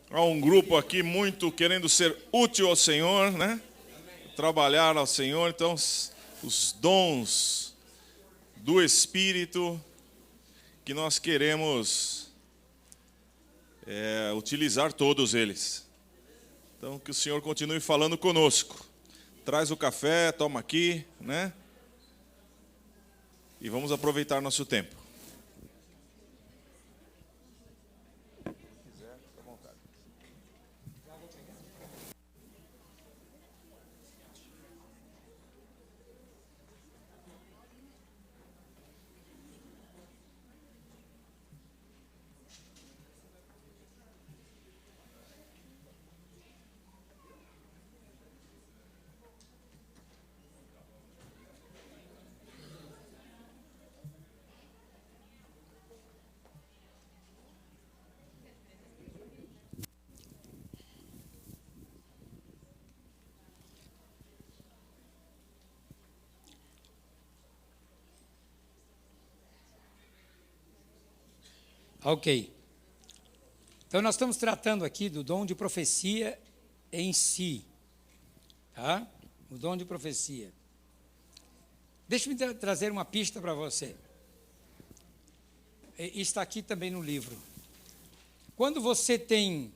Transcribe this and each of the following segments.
Há um grupo aqui muito querendo ser útil ao Senhor, né? Trabalhar ao Senhor. Então, os dons do Espírito que nós queremos utilizar todos eles. Então, que o Senhor continue falando conosco. Traz o café, toma aqui, né? E vamos aproveitar nosso tempo. Ok. Então, nós estamos tratando aqui do dom de profecia em si. Tá? O dom de profecia. Deixa-me trazer uma pista para você. Está aqui também no livro. Quando você tem...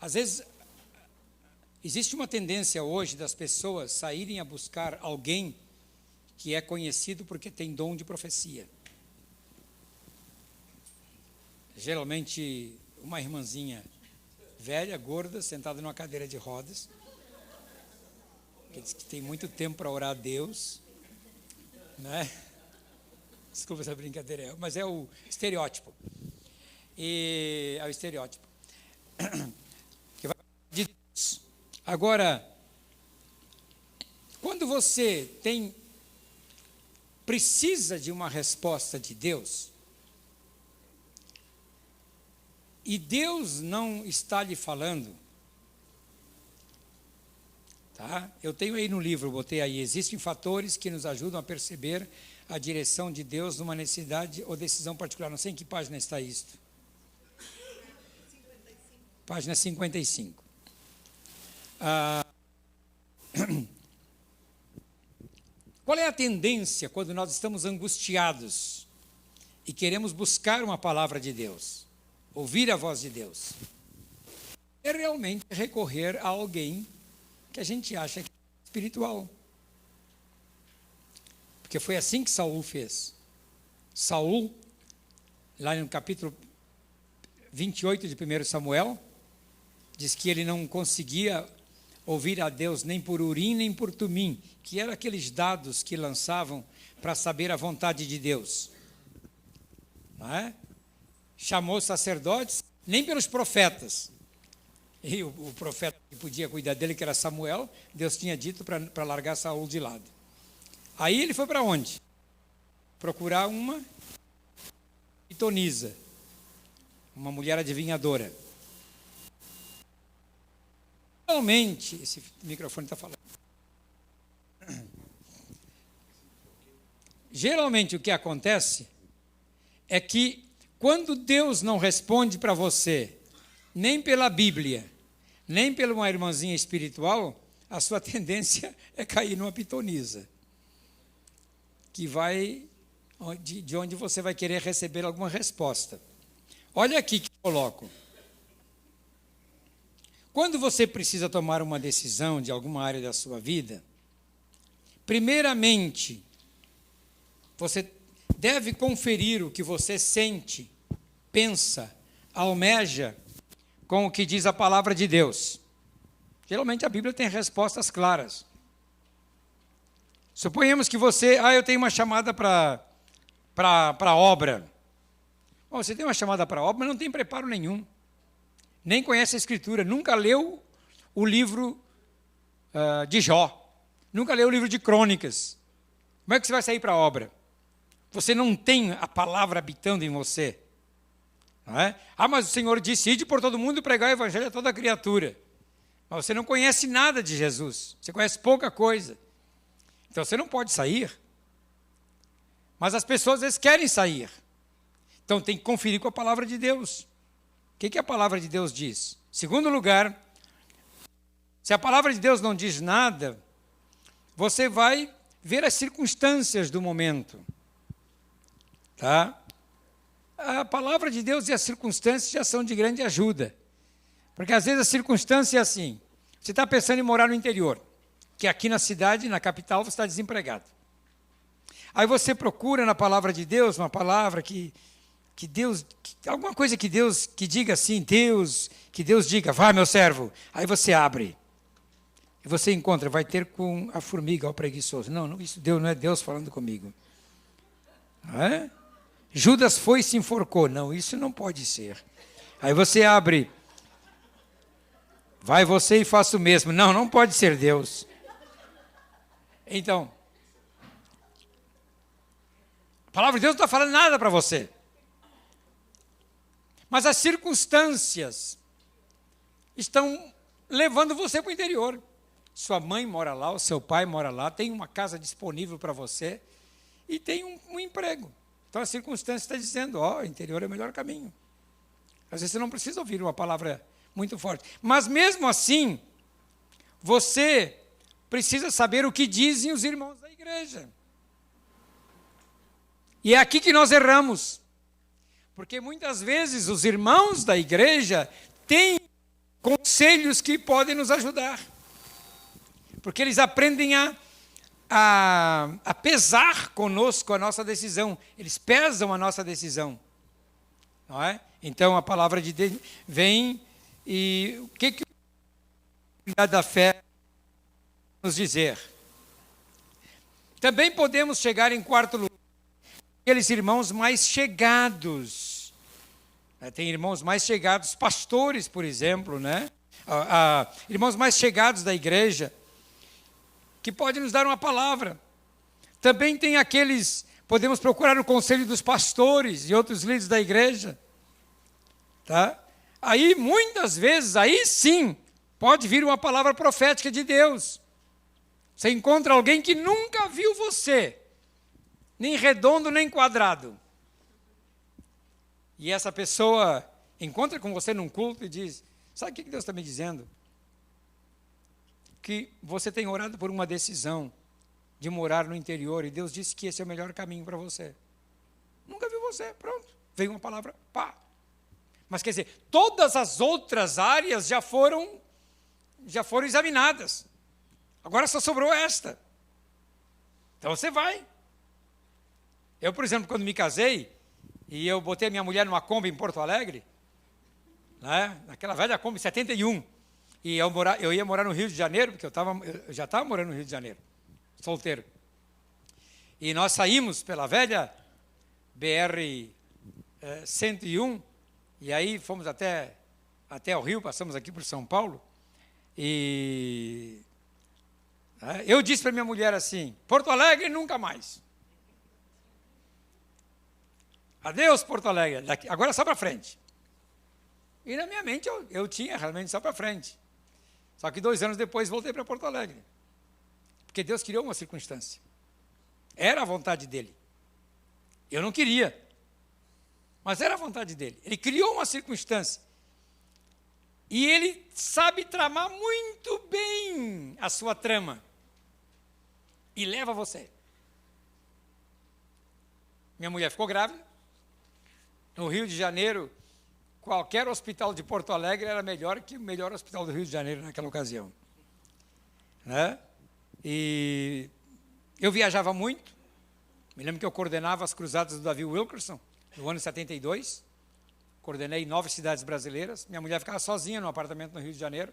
Às vezes, existe uma tendência hoje das pessoas saírem a buscar alguém que é conhecido porque tem dom de profecia. Geralmente, uma irmãzinha velha, gorda, sentada numa cadeira de rodas, que diz que tem muito tempo para orar a Deus, né? Desculpa essa brincadeira, mas é o estereótipo. É o estereótipo. Que vai de Deus. Agora, quando você precisa de uma resposta de Deus, e Deus não está lhe falando, tá? Eu tenho aí no livro, botei aí, existem fatores que nos ajudam a perceber a direção de Deus numa necessidade ou decisão particular. Não sei em que página está isto. 55. Página 55. Qual é a tendência quando nós estamos angustiados e queremos buscar uma palavra de Deus? Ouvir a voz de Deus, é realmente recorrer a alguém que a gente acha que é espiritual. Porque foi assim que Saul fez. Saul, lá no capítulo 28 de 1 Samuel, diz que ele não conseguia ouvir a Deus nem por Urim nem por Tumim, que eram aqueles dados que lançavam para saber a vontade de Deus. Não é? Chamou os sacerdotes, nem pelos profetas. E o profeta que podia cuidar dele, que era Samuel, Deus tinha dito para largar Saul de lado. Aí ele foi para onde? Procurar uma pitonisa, uma mulher adivinhadora. Realmente, esse microfone está falando. Geralmente o que acontece é que quando Deus não responde para você, nem pela Bíblia, nem pela uma irmãzinha espiritual, a sua tendência é cair numa pitonisa, que vai de onde você vai querer receber alguma resposta. Olha aqui que eu coloco. Quando você precisa tomar uma decisão de alguma área da sua vida, primeiramente, você deve conferir o que você sente, pensa, almeja com o que diz a palavra de Deus. Geralmente a Bíblia tem respostas claras. Suponhamos que você, eu tenho uma chamada para obra. Bom, você tem uma chamada para obra, mas não tem preparo nenhum. Nem conhece a Escritura, nunca leu o livro de Jó, nunca leu o livro de Crônicas. Como é que você vai sair para a obra? Você não tem a palavra habitando em você. Não é? Mas o Senhor disse, ide por todo mundo e pregar o evangelho a toda criatura. Mas você não conhece nada de Jesus, você conhece pouca coisa. Então você não pode sair. Mas as pessoas às vezes querem sair. Então tem que conferir com a palavra de Deus. O que a palavra de Deus diz? Segundo lugar, se a palavra de Deus não diz nada, você vai ver as circunstâncias do momento. Tá? A palavra de Deus e as circunstâncias já são de grande ajuda. Porque às vezes a circunstância é assim. Você está pensando em morar no interior, que aqui na cidade, na capital, você está desempregado. Aí você procura na palavra de Deus, uma palavra que Deus, alguma coisa que Deus, que diga assim, que Deus diga, vai meu servo. Aí você abre. E você encontra, vai ter com a formiga, ao preguiçoso. Não, isso Deus, não é Deus falando comigo. Não é? Judas foi e se enforcou. Não, isso não pode ser. Aí você abre. Vai você e faça o mesmo. Não pode ser Deus. Então, a palavra de Deus não está falando nada para você. Mas as circunstâncias estão levando você para o interior. Sua mãe mora lá, o seu pai mora lá, tem uma casa disponível para você e tem um emprego. Então a circunstância está dizendo, o interior é o melhor caminho. Às vezes você não precisa ouvir uma palavra muito forte. Mas mesmo assim, você precisa saber o que dizem os irmãos da igreja. E é aqui que nós erramos. Porque muitas vezes os irmãos da igreja têm conselhos que podem nos ajudar. Porque eles aprendem a pesar conosco a nossa decisão. Eles pesam a nossa decisão. Não é? Então a palavra de Deus vem e o que a unidade da fé nos dizer? Também podemos chegar em quarto lugar, aqueles irmãos mais chegados. Tem irmãos mais chegados, pastores, por exemplo, né? Irmãos mais chegados da igreja, que podem nos dar uma palavra. Também tem aqueles, podemos procurar o conselho dos pastores e outros líderes da igreja. Tá? Aí, muitas vezes, aí sim, pode vir uma palavra profética de Deus. Você encontra alguém que nunca viu você, nem redondo, nem quadrado. E essa pessoa encontra com você num culto e diz, sabe o que Deus está me dizendo? Que você tem orado por uma decisão de morar no interior e Deus disse que esse é o melhor caminho para você. Nunca viu você, pronto. Veio uma palavra, pá. Mas quer dizer, todas as outras áreas já foram examinadas. Agora só sobrou esta. Então você vai. Eu, por exemplo, quando me casei, e eu botei a minha mulher numa Kombi em Porto Alegre, né, naquela velha Kombi 71, e eu ia morar no Rio de Janeiro, porque eu já estava morando no Rio de Janeiro, solteiro. E nós saímos pela velha BR 101, e aí fomos até o Rio, passamos aqui por São Paulo, e eu disse para minha mulher assim, Porto Alegre nunca mais. Adeus, Porto Alegre, agora só para frente. E na minha mente eu tinha realmente só para frente. Só que 2 anos depois voltei para Porto Alegre. Porque Deus criou uma circunstância. Era a vontade dele. Eu não queria. Mas era a vontade dele. Ele criou uma circunstância. E ele sabe tramar muito bem a sua trama. E leva você. Minha mulher ficou grávida. No Rio de Janeiro, qualquer hospital de Porto Alegre era melhor que o melhor hospital do Rio de Janeiro naquela ocasião. Né? E eu viajava muito. Me lembro que eu coordenava as cruzadas do Davi Wilkerson, no ano 72. Coordenei 9 cidades brasileiras. Minha mulher ficava sozinha no apartamento no Rio de Janeiro.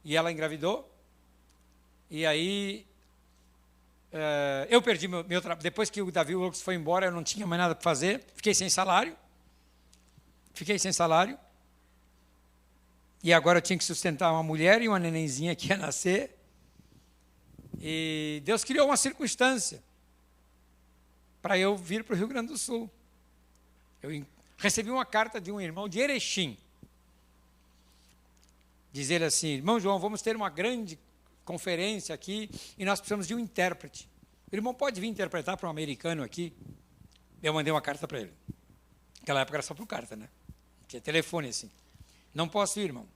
E ela engravidou. E aí, eu perdi meu trabalho. Depois que o Davi Wilkerson foi embora, eu não tinha mais nada para fazer. Fiquei sem salário. E agora eu tinha que sustentar uma mulher e uma nenenzinha que ia nascer. E Deus criou uma circunstância para eu vir para o Rio Grande do Sul. Eu recebi uma carta de um irmão de Erechim. Dizer assim, irmão João, vamos ter uma grande conferência aqui e nós precisamos de um intérprete. O irmão pode vir interpretar para um americano aqui? Eu mandei uma carta para ele. Naquela época era só por carta, né? Tinha telefone assim. Não posso ir, irmão.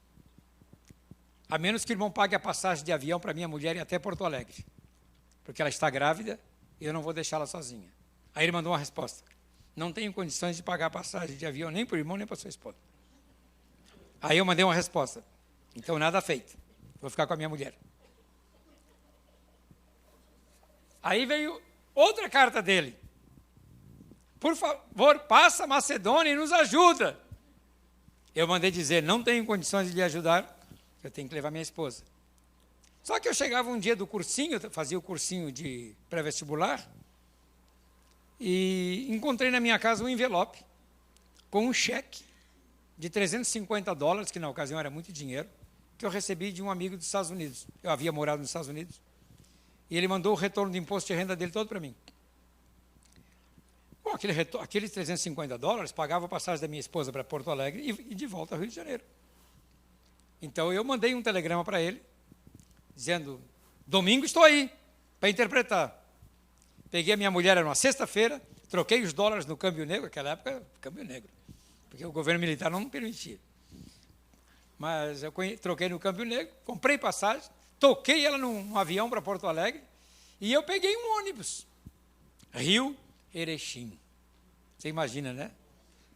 A menos que o irmão pague a passagem de avião para minha mulher ir até Porto Alegre. Porque ela está grávida e eu não vou deixá-la sozinha. Aí ele mandou uma resposta. Não tenho condições de pagar a passagem de avião nem para o irmão, nem para sua esposa. Aí eu mandei uma resposta. Então, nada feito. Vou ficar com a minha mulher. Aí veio outra carta dele. Por favor, passa a Macedônia e nos ajuda. Eu mandei dizer, não tenho condições de lhe ajudar, eu tenho que levar minha esposa. Só que eu chegava um dia do cursinho, eu fazia o cursinho de pré-vestibular, e encontrei na minha casa um envelope com um cheque de $350, que na ocasião era muito dinheiro, que eu recebi de um amigo dos Estados Unidos. Eu havia morado nos Estados Unidos. E ele mandou o retorno de imposto de renda dele todo para mim. Bom, aqueles $350 pagava a passagem da minha esposa para Porto Alegre e de volta ao Rio de Janeiro. Então eu mandei um telegrama para ele, dizendo, domingo estou aí, para interpretar. Peguei a minha mulher, era uma sexta-feira, troquei os dólares no câmbio negro, naquela época, câmbio negro, porque o governo militar não permitia. Mas eu troquei no câmbio negro, comprei passagem, toquei ela num avião para Porto Alegre, e eu peguei um ônibus, Rio Erechim. Você imagina, né?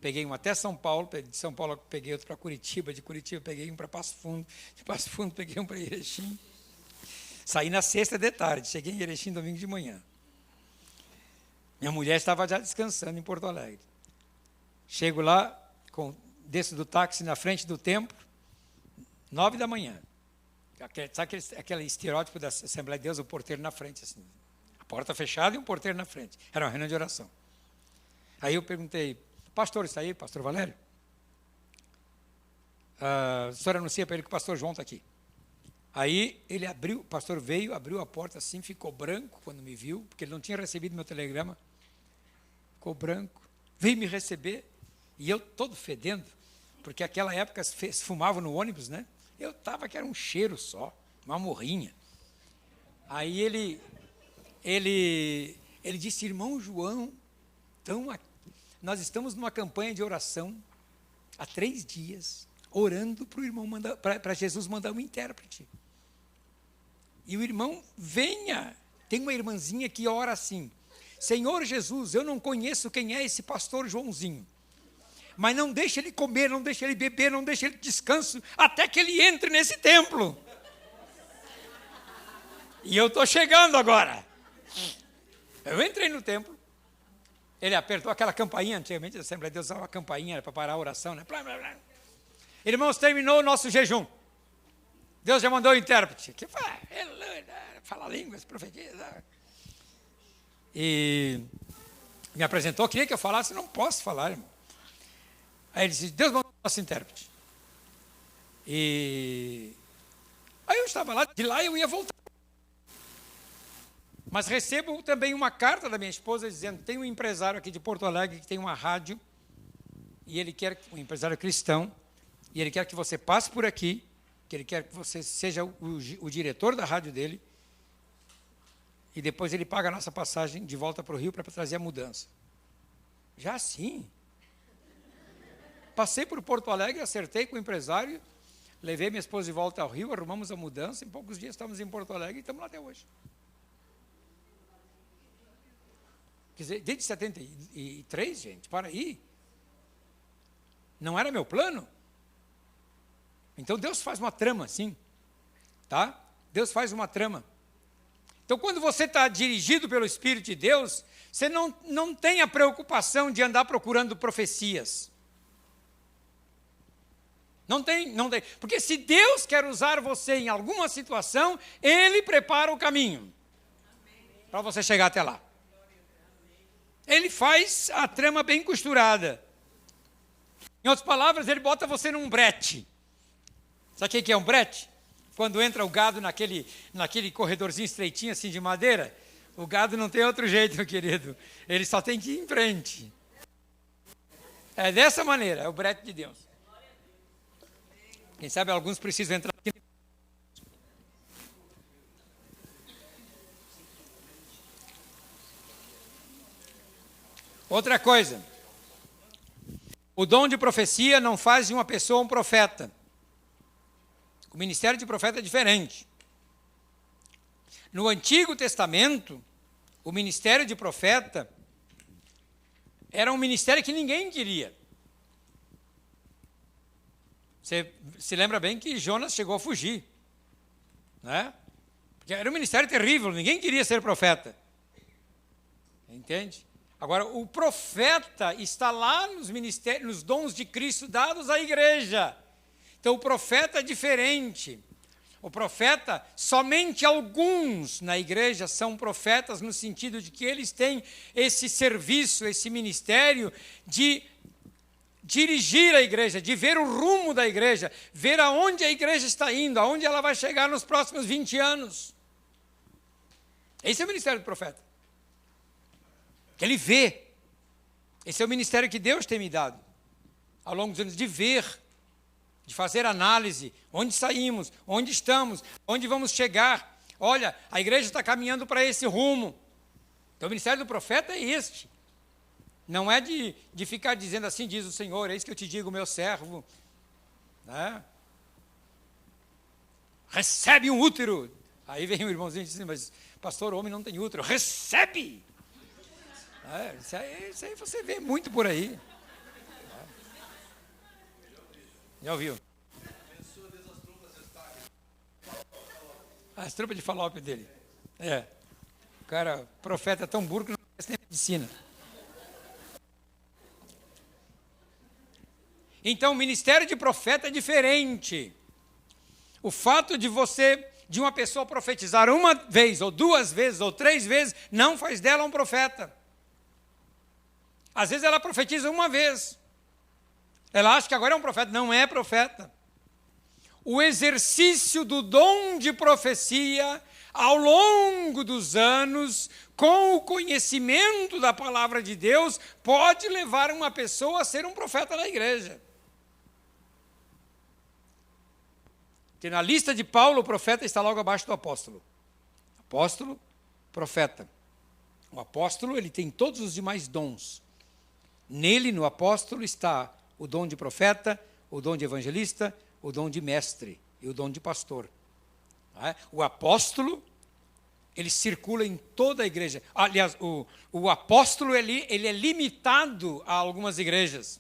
Peguei um até São Paulo, de São Paulo peguei outro para Curitiba, de Curitiba peguei um para Passo Fundo, de Passo Fundo peguei um para Erechim. Saí na sexta de tarde, cheguei em Erechim domingo de manhã. Minha mulher estava já descansando em Porto Alegre. Chego lá, desço do táxi na frente do templo, 9 da manhã. Sabe aquele estereótipo da Assembleia de Deus, o porteiro na frente, assim, a porta fechada e um porteiro na frente. Era uma reunião de oração. Aí eu perguntei, pastor está aí, pastor Valério? O senhor anuncia para ele que o pastor João está aqui. Aí ele abriu, o pastor veio, abriu a porta assim, ficou branco quando me viu, porque ele não tinha recebido meu telegrama. Ficou branco, veio me receber, e eu todo fedendo, porque naquela época fumavam no ônibus, né? Eu estava que era um cheiro só, uma morrinha. Aí ele disse, irmão João, então, nós estamos numa campanha de oração há 3 dias, orando para Jesus mandar um intérprete. E o irmão, venha, tem uma irmãzinha que ora assim, Senhor Jesus, eu não conheço quem é esse pastor Joãozinho, mas não deixe ele comer, não deixe ele beber, não deixe ele descanso, até que ele entre nesse templo. E eu estou chegando agora. Eu entrei no templo, ele apertou aquela campainha, antigamente a Assembleia de Deus usava uma campainha para parar a oração, né? Blá, blá, blá. Irmãos, terminou o nosso jejum. Deus já mandou o intérprete. Que fala línguas, profetiza. E me apresentou, queria que eu falasse, não posso falar, irmão. Aí ele disse, Deus mandou o nosso intérprete. E aí eu estava lá, de lá eu ia voltar. Mas recebo também uma carta da minha esposa dizendo, tem um empresário aqui de Porto Alegre que tem uma rádio, e ele quer, um empresário cristão, e ele quer que você passe por aqui, que ele quer que você seja o diretor da rádio dele, e depois ele paga a nossa passagem de volta para o Rio para trazer a mudança. Já sim. Passei por Porto Alegre, acertei com o empresário, levei minha esposa de volta ao Rio, arrumamos a mudança, em poucos dias estamos em Porto Alegre e estamos lá até hoje. Quer dizer, desde 73, gente, para aí. Não era meu plano. Então Deus faz uma trama, assim, tá? Deus faz uma trama. Então quando você está dirigido pelo Espírito de Deus, você não tem a preocupação de andar procurando profecias. Não tem. Porque se Deus quer usar você em alguma situação, Ele prepara o caminho para você chegar até lá. Ele faz a trama bem costurada. Em outras palavras, ele bota você num brete. Sabe o que é um brete? Quando entra o gado naquele corredorzinho estreitinho assim de madeira, o gado não tem outro jeito, meu querido. Ele só tem que ir em frente. É dessa maneira, é o brete de Deus. Quem sabe alguns precisam entrar aqui. Outra coisa, O dom de profecia não faz de uma pessoa um profeta. O ministério de profeta é diferente. No Antigo Testamento, o ministério de profeta era um ministério que ninguém queria. Você se lembra bem que Jonas chegou a fugir, né? Porque era um ministério terrível, ninguém queria ser profeta. Entende? Agora, o profeta está lá nos ministérios, nos dons de Cristo dados à igreja. Então, o profeta é diferente. O profeta, somente alguns na igreja são profetas no sentido de que eles têm esse serviço, esse ministério de dirigir a igreja, de ver o rumo da igreja, ver aonde a igreja está indo, aonde ela vai chegar nos próximos 20 anos. Esse é o ministério do profeta. Que ele vê. Esse é o ministério que Deus tem me dado, ao longo dos anos, de ver, de fazer análise, onde saímos, onde estamos, onde vamos chegar. Olha, a igreja está caminhando para esse rumo. Então o ministério do profeta é este. Não é de ficar dizendo assim, diz o Senhor, eis que eu te digo, meu servo, né? Recebe um útero. Aí vem o irmãozinho e diz assim, mas pastor, o homem não tem útero. Recebe! Isso aí você vê muito por aí. Já ouviu? As trompas de falópio dele. O cara, profeta, é tão burro que não conhece nem medicina. Então, o ministério de profeta é diferente. O fato de uma pessoa profetizar uma vez, ou duas vezes, ou três vezes, não faz dela um profeta. Às vezes ela profetiza uma vez. Ela acha que agora é um profeta. Não é profeta. O exercício do dom de profecia, ao longo dos anos, com o conhecimento da palavra de Deus, pode levar uma pessoa a ser um profeta na igreja. Porque na lista de Paulo, o profeta está logo abaixo do apóstolo. Apóstolo, profeta. O apóstolo, ele tem todos os demais dons. Nele, no apóstolo, está o dom de profeta, o dom de evangelista, o dom de mestre e o dom de pastor. O apóstolo, ele circula em toda a igreja. Aliás, o apóstolo, ele é limitado a algumas igrejas.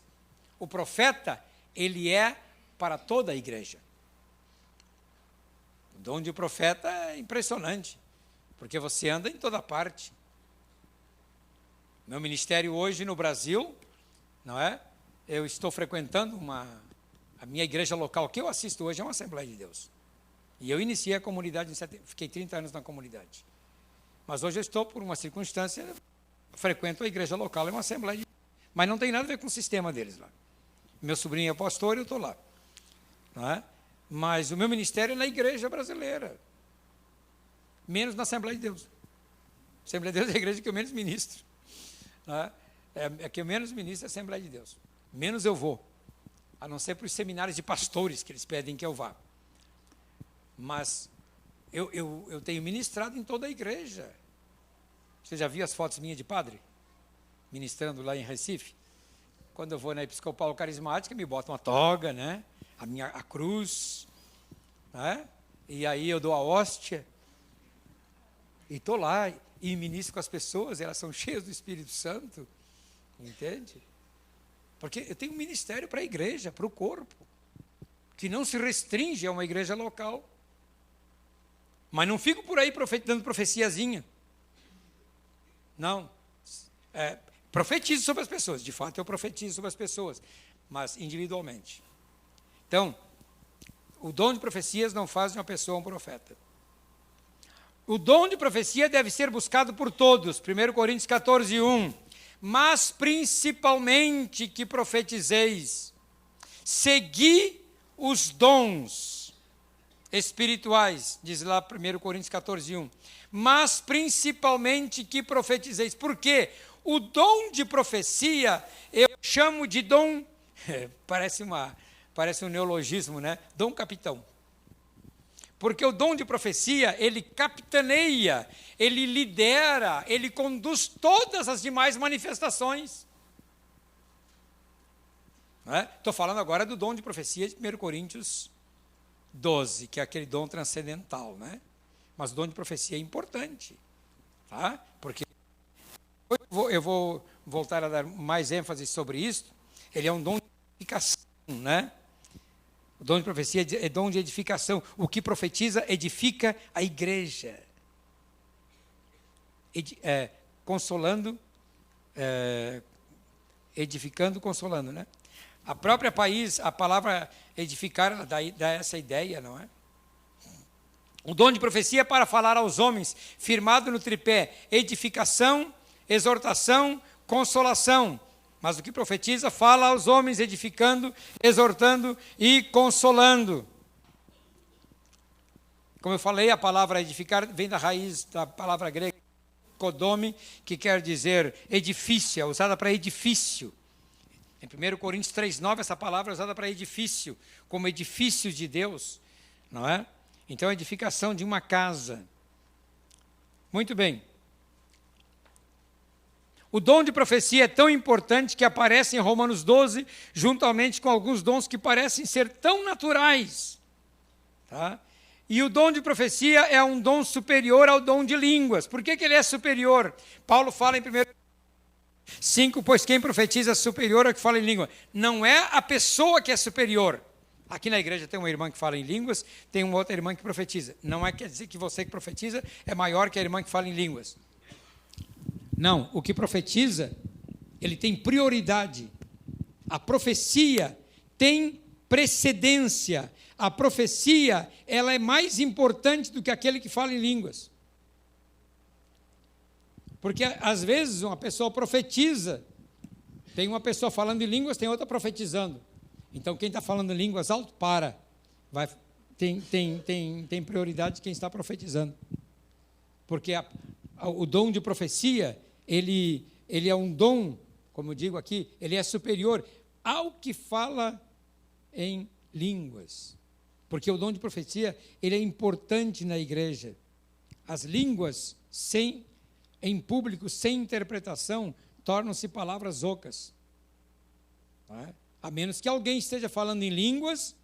O profeta, ele é para toda a igreja. O dom de profeta é impressionante, porque você anda em toda parte. Meu ministério hoje no Brasil, não é? Eu estou frequentando a minha igreja local, que eu assisto hoje, é uma Assembleia de Deus. E eu iniciei a comunidade, fiquei 30 anos na comunidade. Mas hoje eu estou, por uma circunstância, frequento a igreja local, é uma Assembleia de Deus. Mas não tem nada a ver com o sistema deles lá. Meu sobrinho é pastor e eu estou lá. Não é? Mas o meu ministério é na igreja brasileira. Menos na Assembleia de Deus. A Assembleia de Deus é a igreja que eu menos ministro. Não é? É que eu menos ministro a Assembleia de Deus. Menos eu vou. A não ser para os seminários de pastores que eles pedem que eu vá. Mas eu tenho ministrado em toda a igreja. Você já viu as fotos minhas de padre? Ministrando lá em Recife? Quando eu vou na Episcopal Carismática, me botam uma toga, né? A cruz, né? E aí eu dou a hóstia. E estou lá e ministro com as pessoas, elas são cheias do Espírito Santo. Entende? Porque eu tenho um ministério para a igreja, para o corpo, que não se restringe a uma igreja local. Mas não fico por aí dando profeciazinha. Não. Profetizo sobre as pessoas. De fato, eu profetizo sobre as pessoas, mas individualmente. Então, o dom de profecias não faz de uma pessoa um profeta. O dom de profecia deve ser buscado por todos. 1 Coríntios 14, 1. Mas principalmente que profetizeis. Segui os dons espirituais, diz lá 1 Coríntios 14, 1. Mas principalmente que profetizeis. Por quê? O dom de profecia, eu chamo de dom, parece um neologismo, né? Dom capitão. Porque o dom de profecia, ele capitaneia, ele lidera, ele conduz todas as demais manifestações. Estou falando agora do dom de profecia de 1 Coríntios 12, que é aquele dom transcendental, né? Mas o dom de profecia é importante, tá? Porque eu vou voltar a dar mais ênfase sobre isso. Ele é um dom de edificação, né? O dom de profecia é dom de edificação. O que profetiza edifica a igreja. Consolando, edificando, consolando, né? A própria país, a palavra edificar, dá essa ideia, não é? O dom de profecia é para falar aos homens, firmado no tripé, edificação, exortação, consolação. Mas o que profetiza fala aos homens, edificando, exortando e consolando. Como eu falei, a palavra edificar vem da raiz da palavra grega, kodome, que quer dizer edifício, é usada para edifício. Em 1 Coríntios 3,9, essa palavra é usada para edifício, como edifício de Deus, não é? Então, a edificação de uma casa. Muito bem. O dom de profecia é tão importante que aparece em Romanos 12, juntamente com alguns dons que parecem ser tão naturais. Tá? E o dom de profecia é um dom superior ao dom de línguas. Por que ele é superior? Paulo fala em 1 5, pois quem profetiza é superior ao que fala em língua. Não é a pessoa que é superior. Aqui na igreja tem uma irmã que fala em línguas, tem uma outra irmã que profetiza. Não quer dizer que você que profetiza é maior que a irmã que fala em línguas. Não, o que profetiza, ele tem prioridade. A profecia tem precedência. A profecia, ela é mais importante do que aquele que fala em línguas. Porque, às vezes, uma pessoa profetiza, tem uma pessoa falando em línguas, tem outra profetizando. Então, quem está falando em línguas alto, tem prioridade de quem está profetizando. Porque o dom de profecia, ele é um dom, como eu digo aqui, ele é superior ao que fala em línguas. Porque o dom de profecia, ele é importante na igreja. As línguas, em público, sem interpretação, tornam-se palavras ocas. Não é? A menos que alguém esteja falando em línguas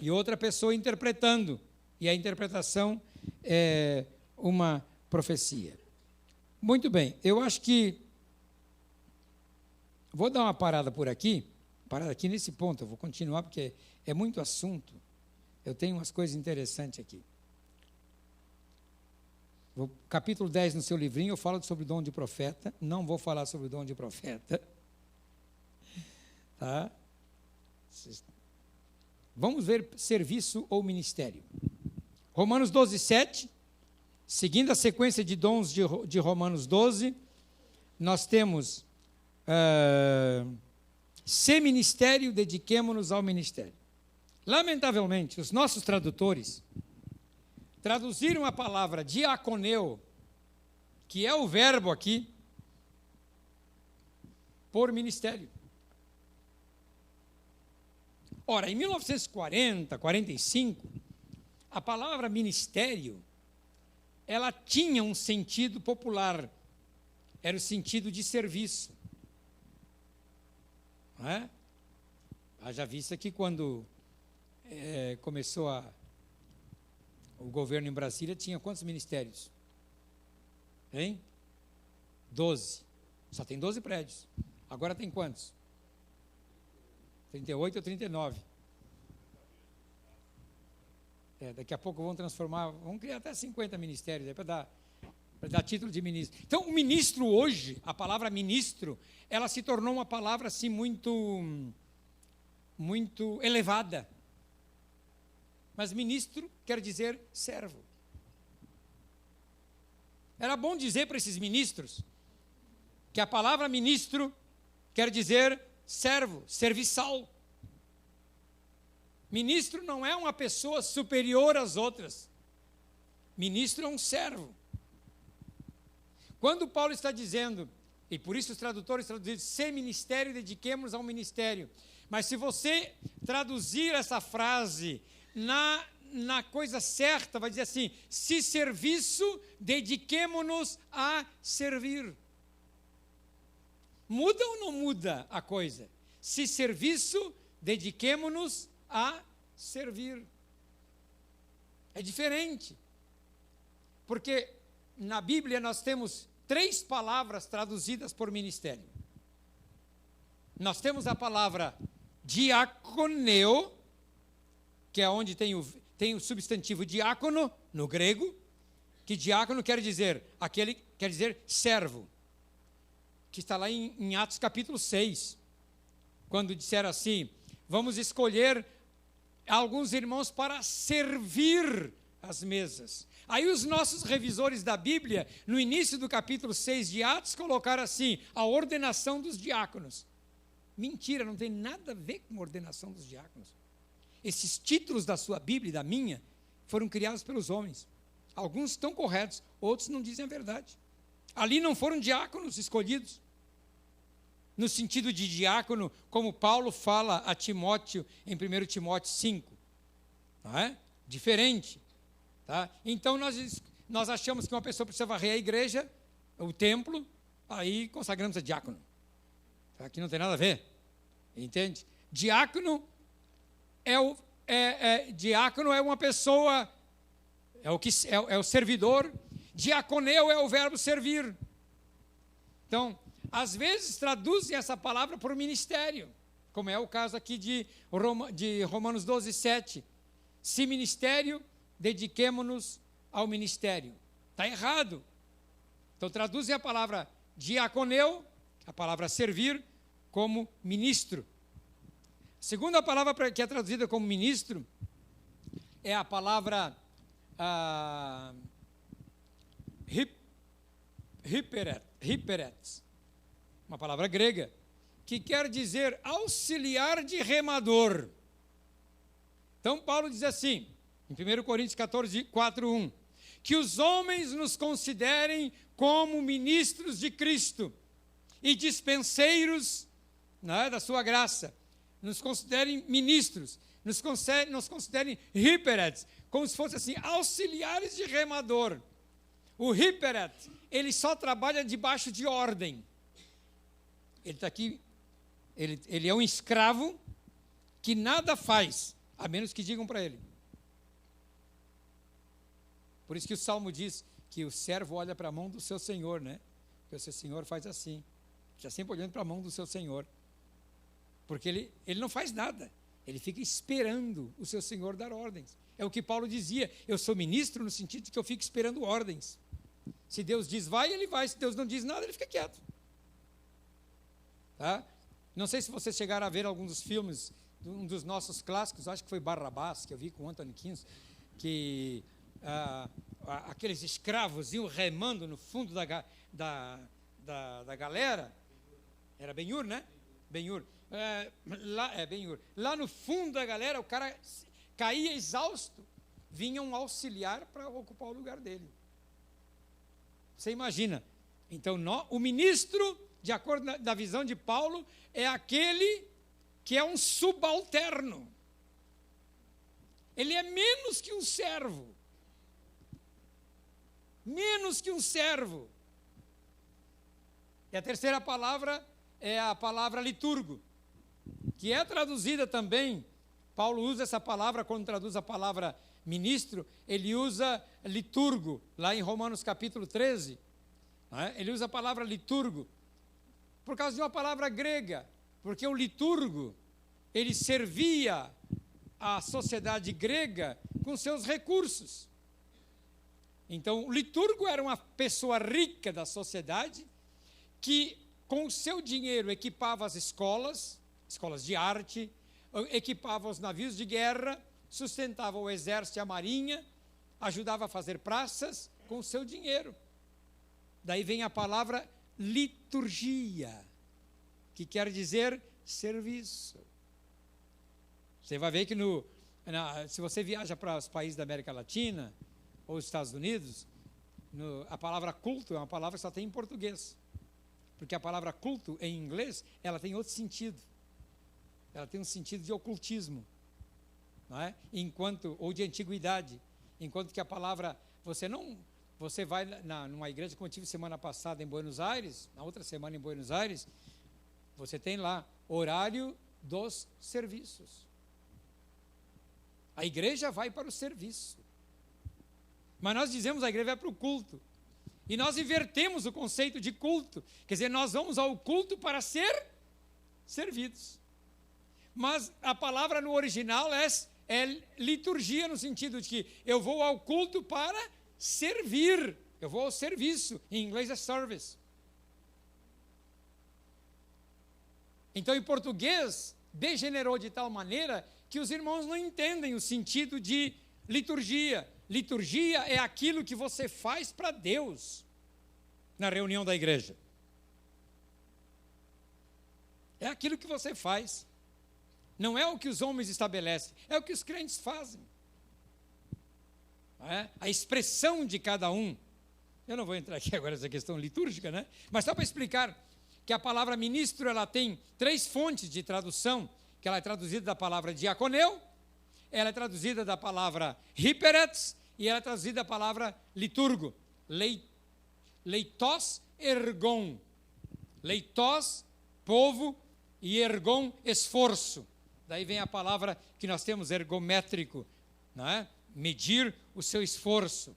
e outra pessoa interpretando. E a interpretação é uma profecia. Muito bem, eu acho que vou dar uma parada aqui nesse ponto, eu vou continuar porque é muito assunto. Eu tenho umas coisas interessantes aqui. Capítulo 10 no seu livrinho, eu falo sobre o dom de profeta. Não vou falar sobre o dom de profeta. Tá? Vamos ver serviço ou ministério. Romanos 12, 7. Seguindo a sequência de dons de Romanos 12, nós temos se ministério, dediquemo-nos ao ministério. Lamentavelmente, os nossos tradutores traduziram a palavra diaconeu, que é o verbo aqui, por ministério. Ora, em 1940, 45, a palavra ministério, ela tinha um sentido popular, era o sentido de serviço. Não é? Haja vista que quando começou o governo em Brasília, tinha quantos ministérios? Hein? 12. Só tem 12 prédios. Agora tem quantos? 38 ou 39. Daqui a pouco vão criar até 50 ministérios para dar título de ministro. Então, o ministro hoje, a palavra ministro, ela se tornou uma palavra assim muito elevada. Mas ministro quer dizer servo. Era bom dizer para esses ministros que a palavra ministro quer dizer servo, serviçal. Ministro não é uma pessoa superior às outras. Ministro é um servo. Quando Paulo está dizendo, e por isso os tradutores traduzem, se ministério, dediquemos ao ministério. Mas se você traduzir essa frase na coisa certa, vai dizer assim, se serviço, dediquemo-nos a servir. Muda ou não muda a coisa? se serviço, dediquemo-nos a servir. É diferente. Porque na Bíblia nós temos 3 palavras traduzidas por ministério. Nós temos a palavra diaconeo, que é onde tem o substantivo diácono, no grego, que diácono quer dizer servo, que está lá em Atos capítulo 6, quando disseram assim, vamos escolher alguns irmãos para servir as mesas. Aí os nossos revisores da Bíblia, no início do capítulo 6 de Atos, colocaram assim, a ordenação dos diáconos. Mentira, não tem nada a ver com a ordenação dos diáconos. Esses títulos da sua Bíblia e da minha foram criados pelos homens. Alguns estão corretos, outros não dizem a verdade. Ali não foram diáconos escolhidos. No sentido de diácono, como Paulo fala a Timóteo em 1 Timóteo 5. Não é? Diferente. Tá? Então nós achamos que uma pessoa precisa varrer a igreja, o templo, aí consagramos a diácono. Aqui não tem nada a ver. Entende? Diácono diácono é uma pessoa, é o servidor. Diaconeu é o verbo servir. Então, às vezes traduzem essa palavra por ministério, como é o caso aqui de Romanos 12, 7. Se ministério, dediquemo-nos ao ministério. Está errado. Então traduzem a palavra diaconeu, a palavra servir, como ministro. A segunda palavra que é traduzida como ministro é a palavra hyperetes, uma palavra grega, que quer dizer auxiliar de remador. Então Paulo diz assim, em 1 Coríntios 14, 4, 1, que os homens nos considerem como ministros de Cristo e dispenseiros, né, da sua graça, nos considerem ministros, nos considerem hyperetes, como se fosse assim, auxiliares de remador. O hyperet, ele só trabalha debaixo de ordem. Ele está aqui, ele é um escravo que nada faz, a menos que digam para ele. Por isso que o Salmo diz que o servo olha para a mão do seu senhor, né? Porque o seu senhor faz assim, está sempre olhando para a mão do seu senhor. Porque ele não faz nada, ele fica esperando o seu senhor dar ordens. É o que Paulo dizia, eu sou ministro no sentido de que eu fico esperando ordens. Se Deus diz vai, ele vai, se Deus não diz nada, ele fica quieto. Tá? Não sei se vocês chegaram a ver algum dos filmes, um dos nossos clássicos, acho que foi Barrabás, que eu vi com o Anthony Quinn, que aqueles escravos iam remando no fundo da galera. Era Ben-Hur, né? Ben-Hur. Ben-Hur. Lá no fundo da galera, o cara caía exausto, vinha um auxiliar para ocupar o lugar dele. Você imagina? Então, o ministro, de acordo da visão de Paulo, é aquele que é um subalterno. Ele é menos que um servo. Menos que um servo. E a terceira palavra é a palavra liturgo, que é traduzida também, Paulo usa essa palavra quando traduz a palavra ministro, ele usa liturgo, lá em Romanos capítulo 13, né? Ele usa a palavra liturgo, por causa de uma palavra grega, porque o liturgo, ele servia a sociedade grega com seus recursos. Então, o liturgo era uma pessoa rica da sociedade, que com o seu dinheiro equipava as escolas de arte, equipava os navios de guerra, sustentava o exército e a marinha, ajudava a fazer praças com o seu dinheiro. Daí vem a palavra liturgia, que quer dizer serviço. Você vai ver que se você viaja para os países da América Latina ou os Estados Unidos, a palavra culto é uma palavra que só tem em português. Porque a palavra culto, em inglês, ela tem outro sentido. Ela tem um sentido de ocultismo, não é? Ou de antiguidade. Enquanto que a palavra, você vai numa igreja, como eu tive semana passada em Buenos Aires, na outra semana em Buenos Aires, você tem lá horário dos serviços. A igreja vai para o serviço. Mas nós dizemos a igreja vai para o culto. E nós invertemos o conceito de culto. Quer dizer, nós vamos ao culto para ser servidos. Mas a palavra no original é liturgia, no sentido de que eu vou ao culto para servir. Eu vou ao serviço. Em inglês é service. Então, em português, degenerou de tal maneira que os irmãos não entendem o sentido de liturgia. Liturgia é aquilo que você faz para Deus na reunião da igreja. É aquilo que você faz. Não é o que os homens estabelecem, é o que os crentes fazem. A expressão de cada um. Eu não vou entrar aqui agora nessa questão litúrgica, né? Mas só para explicar que a palavra ministro ela tem 3 fontes de tradução, que ela é traduzida da palavra diaconeu, ela é traduzida da palavra hiperetes e ela é traduzida da palavra liturgo. Leitos ergon. Leitos, povo, e ergon, esforço. Daí vem a palavra que nós temos, ergométrico, não é? Medir o seu esforço.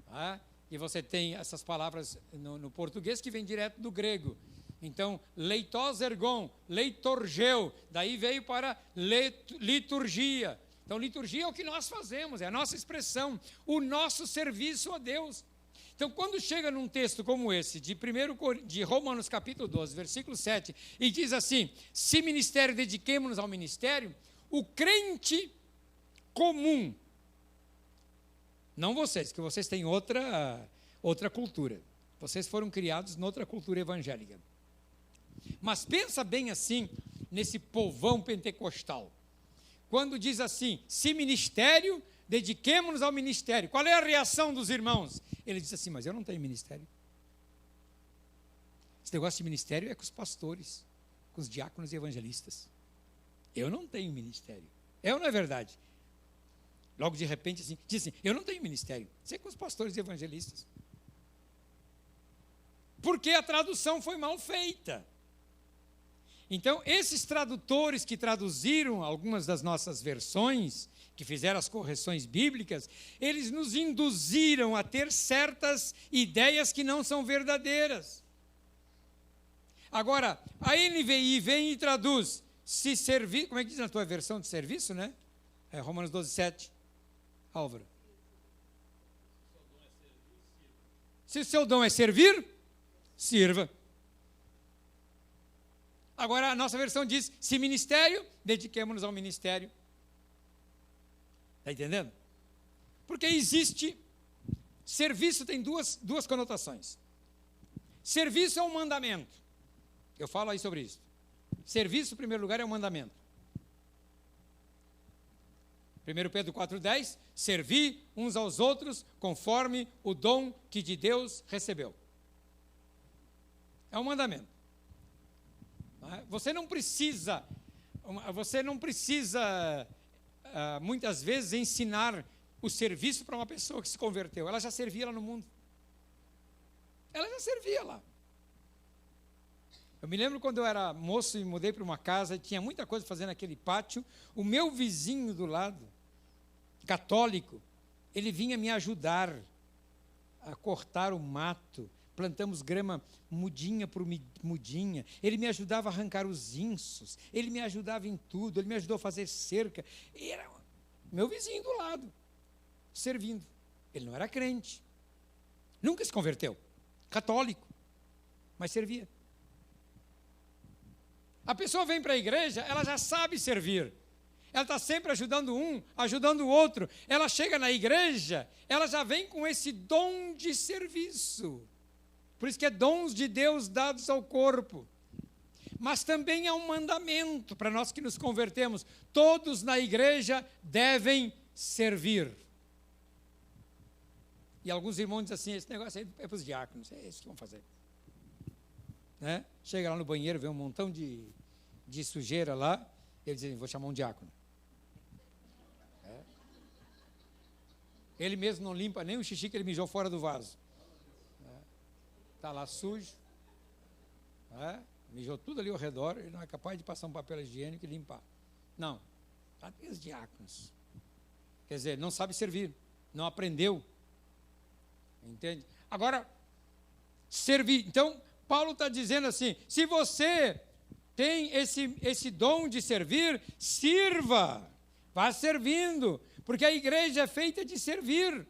Não é? E você tem essas palavras no português que vem direto do grego. Então, leitos ergon, leitorgeu, daí veio para liturgia. Então, liturgia é o que nós fazemos, é a nossa expressão, o nosso serviço a Deus. Então, quando chega num texto como esse, de Romanos capítulo 12, versículo 7, e diz assim, se ministério, dediquemo-nos ao ministério, o crente comum, não vocês, que vocês têm outra cultura, vocês foram criados noutra cultura evangélica. Mas pensa bem assim, nesse povão pentecostal, quando diz assim, se ministério, dediquemo-nos ao ministério. Qual é a reação dos irmãos? Ele diz assim, mas eu não tenho ministério. Esse negócio de ministério é com os pastores, com os diáconos e evangelistas. Eu não tenho ministério. É ou não é verdade? Logo de repente assim, diz assim, eu não tenho ministério. Isso é com os pastores e evangelistas. Porque a tradução foi mal feita. Então, esses tradutores que traduziram algumas das nossas versões, que fizeram as correções bíblicas, eles nos induziram a ter certas ideias que não são verdadeiras. Agora, a NVI vem e traduz, se servir, como é que diz na tua versão de serviço, né? É Romanos 12, 7. Álvaro. Se o seu dom é servir, sirva. Agora, a nossa versão diz, se ministério, dediquemo-nos ao ministério. Está entendendo? Porque existe, serviço tem duas conotações. Serviço é um mandamento. Eu falo aí sobre isso. Serviço, em primeiro lugar, é um mandamento. 1 Pedro 4,10, servir uns aos outros conforme o dom que de Deus recebeu. É um mandamento. Você não precisa muitas vezes ensinar o serviço para uma pessoa que se converteu. Ela já servia lá no mundo. Ela já servia lá. Eu me lembro quando eu era moço e mudei para uma casa, e tinha muita coisa fazendo naquele pátio. O meu vizinho do lado, católico, ele vinha me ajudar a cortar o mato. Plantamos grama mudinha por mudinha. Ele me ajudava a arrancar os insos. Ele me ajudava em tudo. Ele me ajudou a fazer cerca. E era meu vizinho do lado, servindo. Ele não era crente. Nunca se converteu. Católico. Mas servia. A pessoa vem para a igreja, ela já sabe servir. Ela está sempre ajudando um, ajudando o outro. Ela chega na igreja, ela já vem com esse dom de serviço. Por isso que é dons de Deus dados ao corpo. Mas também há um mandamento para nós que nos convertemos. Todos na igreja devem servir. E alguns irmãos dizem assim, esse negócio aí é para os diáconos, é isso que vão fazer. Né? Chega lá no banheiro, vê um montão de sujeira lá, ele diz, vou chamar um diácono. Ele mesmo não limpa nem o xixi que ele mijou fora do vaso. Está lá sujo. mijou tudo ali ao redor, ele não é capaz de passar um papel higiênico e limpar. Não, tem os diáconos. Quer dizer, não sabe servir, não aprendeu. Entende? Agora, servir. Então, Paulo está dizendo assim, se você tem esse dom de servir, sirva, vá servindo, porque a igreja é feita de servir.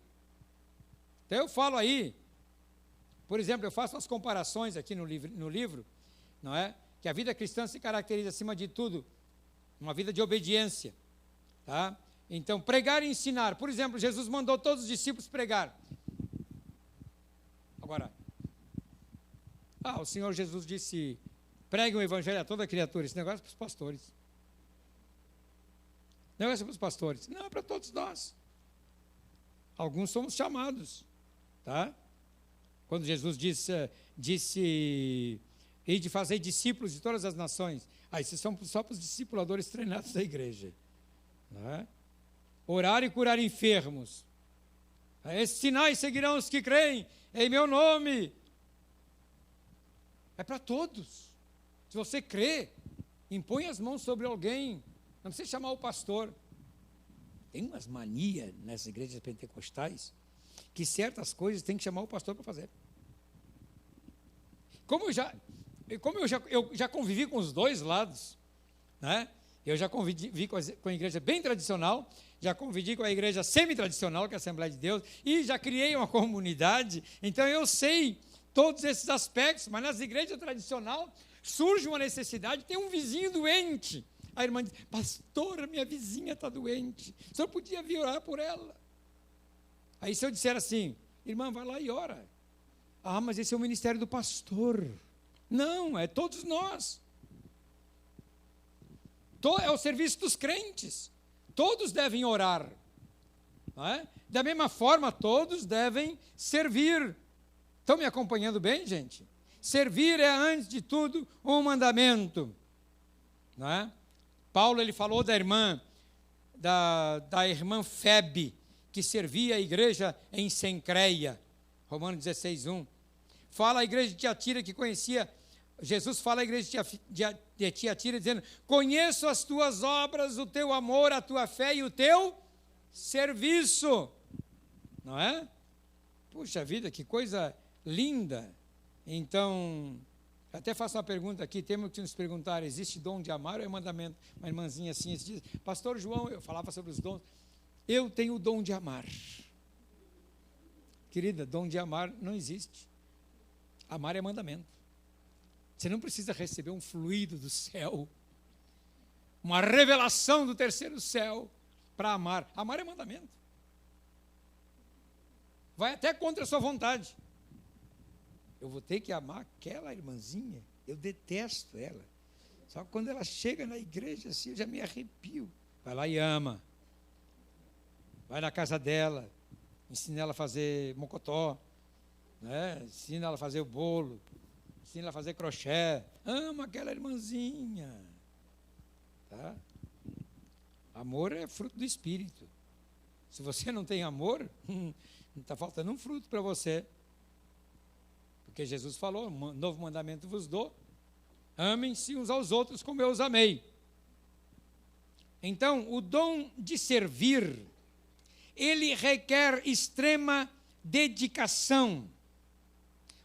Então eu falo aí, por exemplo, eu faço as comparações aqui no livro, não é? Que a vida cristã se caracteriza, acima de tudo, uma vida de obediência. Tá? Então, pregar e ensinar. Por exemplo, Jesus mandou todos os discípulos pregar. Agora, o Senhor Jesus disse, pregue o evangelho a toda criatura. Esse negócio é para os pastores. Negócio é para os pastores. Não, é para todos nós. Alguns somos chamados. Tá? Quando Jesus disse e de fazer discípulos de todas as nações. Esses são só para os discipuladores treinados da igreja. Tá? Orar e curar enfermos. Esses sinais seguirão os que creem em meu nome. É para todos. Se você crê, impõe as mãos sobre alguém. Não precisa chamar o pastor. Tem umas manias nessas igrejas pentecostais que certas coisas tem que chamar o pastor para fazer. Como eu já convivi com os dois lados, né? Eu já convivi com a igreja bem tradicional, já convivi com a igreja semi-tradicional, que é a Assembleia de Deus, e já criei uma comunidade, então eu sei todos esses aspectos, mas nas igrejas tradicionais surge uma necessidade, tem um vizinho doente. A irmã diz, pastor, minha vizinha está doente, o senhor podia vir orar por ela? Aí se eu disser assim, irmã, vai lá e ora. Mas esse é o ministério do pastor. Não, é todos nós. É o serviço dos crentes. Todos devem orar. Não é? Da mesma forma, todos devem servir. Estão me acompanhando bem, gente? Servir é, antes de tudo, um mandamento. Não é? Paulo ele falou da irmã Febe, que servia a igreja em Cencreia. Romanos 16:1. Fala a igreja de Tiatira que conhecia, Jesus fala à igreja de Tiatira dizendo, conheço as tuas obras, o teu amor, a tua fé e o teu serviço. Não é? Puxa vida, que coisa linda. Então, até faço uma pergunta aqui, temos que nos perguntar, existe dom de amar ou é mandamento? Uma irmãzinha assim, diz, pastor João, eu falava sobre os dons, eu tenho o dom de amar. Querida, dom de amar não existe. Amar é mandamento. Você não precisa receber um fluido do céu, uma revelação do terceiro céu para amar. Amar é mandamento. Vai até contra a sua vontade. Eu vou ter que amar aquela irmãzinha, eu detesto ela. Só que quando ela chega na igreja, assim, eu já me arrepio. Vai lá e ama. Vai na casa dela, ensina ela a fazer mocotó, né? Ensina ela a fazer o bolo, ensina ela a fazer crochê. Ama aquela irmãzinha. Tá? Amor é fruto do Espírito. Se você não tem amor, está faltando um fruto para você. Porque Jesus falou, novo mandamento vos dou, amem-se uns aos outros como eu os amei. Então, o dom de servir, ele requer extrema dedicação.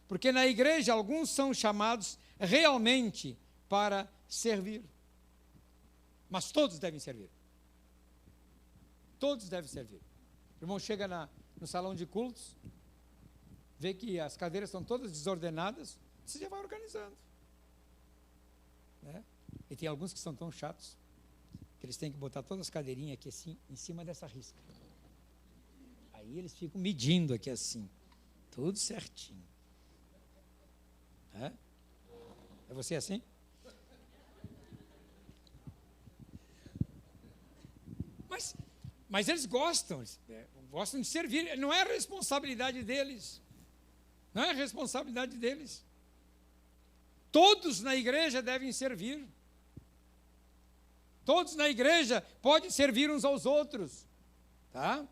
Porque na igreja, alguns são chamados realmente para servir. Mas todos devem servir. Todos devem servir. O irmão chega no salão de cultos, vê que as cadeiras estão todas desordenadas, você já vai organizando. Né? E tem alguns que são tão chatos, que eles têm que botar todas as cadeirinhas aqui assim, em cima dessa risca. Aí eles ficam medindo aqui assim, tudo certinho. É você assim? Mas eles gostam de servir, não é a responsabilidade deles. Não é a responsabilidade deles. Todos na igreja devem servir. Todos na igreja podem servir uns aos outros. Tá?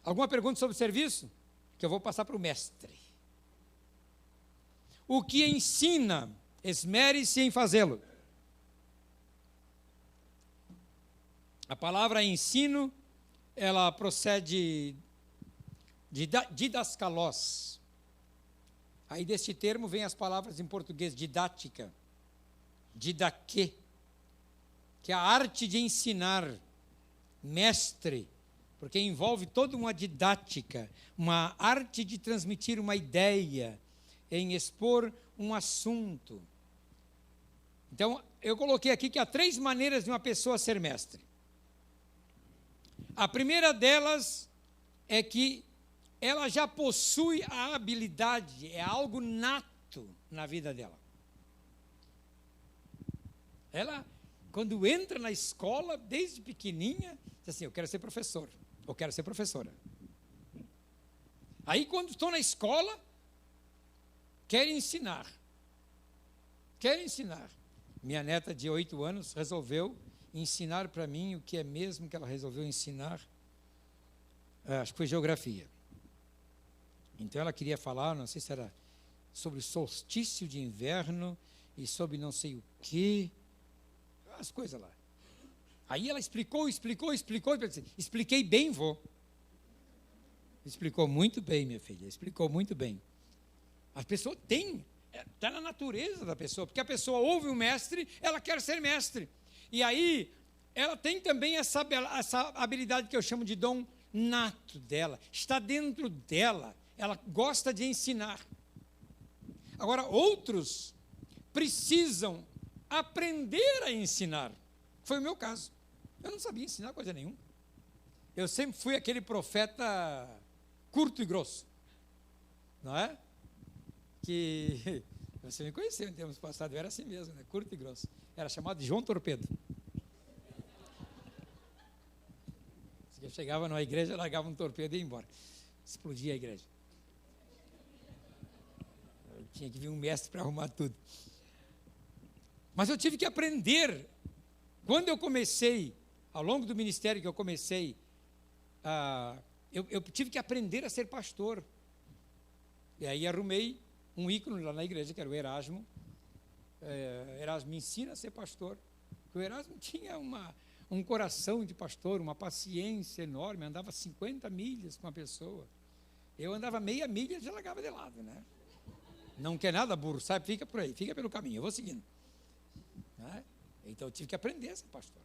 Alguma pergunta sobre serviço? Que eu vou passar para o mestre. o que ensina, esmere-se em fazê-lo. A palavra ensino, ela procede de didaskalos. Aí deste termo vem as palavras em português didática, didaquê, que é a arte de ensinar, mestre, porque envolve toda uma didática, uma arte de transmitir uma ideia, em expor um assunto. Então, eu coloquei aqui que há 3 maneiras de uma pessoa ser mestre. A primeira delas é que ela já possui a habilidade, é algo nato na vida dela. Ela, quando entra na escola, desde pequenininha, diz assim, eu quero ser professor, eu quero ser professora. Aí, quando estou na escola, quero ensinar. Quero ensinar. Minha neta de 8 anos resolveu ensinar para mim o que é mesmo que ela resolveu ensinar. Acho que foi geografia. Então ela queria falar, não sei se era sobre o solstício de inverno e sobre não sei o quê, as coisas lá. Aí ela explicou, expliquei bem, vô. Explicou muito bem, minha filha, explicou muito bem. A pessoa tem, está na natureza da pessoa, porque a pessoa ouve o mestre, ela quer ser mestre. E aí, ela tem também essa habilidade que eu chamo de dom nato dela, está dentro dela, ela gosta de ensinar. Agora, outros precisam aprender a ensinar. Foi o meu caso. Eu não sabia ensinar coisa nenhuma. Eu sempre fui aquele profeta curto e grosso, não é? Que você me conheceu em tempos passados, eu era assim mesmo, né? Curto e grosso. Era chamado de João Torpedo. Eu chegava numa igreja, largava um torpedo e ia embora. Explodia a igreja. Eu tinha que vir um mestre para arrumar tudo. Mas eu tive que aprender. Quando eu comecei, ao longo do ministério que eu comecei, eu tive que aprender a ser pastor. E aí arrumei um ícone lá na igreja, que era o Erasmo. Erasmo me ensina a ser pastor. O Erasmo tinha um coração de pastor, uma paciência enorme, andava 50 milhas com uma pessoa. Eu andava meia milha e já largava de lado, né? Não quer nada, burro, sabe? Fica por aí, fica pelo caminho, eu vou seguindo. Né? Então eu tive que aprender a ser pastor.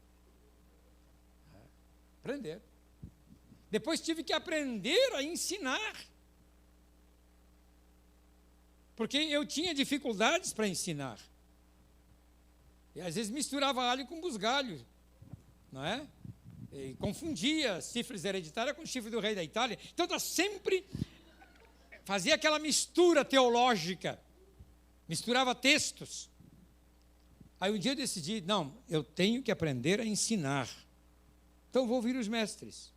Aprender. Depois tive que aprender a ensinar. Porque eu tinha dificuldades para ensinar. E às vezes misturava alho com busgalho, não é? E confundia sífilis hereditária com chifre do rei da Itália. Então eu sempre fazia aquela mistura teológica, misturava textos. Aí um dia eu decidi, não, eu tenho que aprender a ensinar. Então vou ouvir os mestres.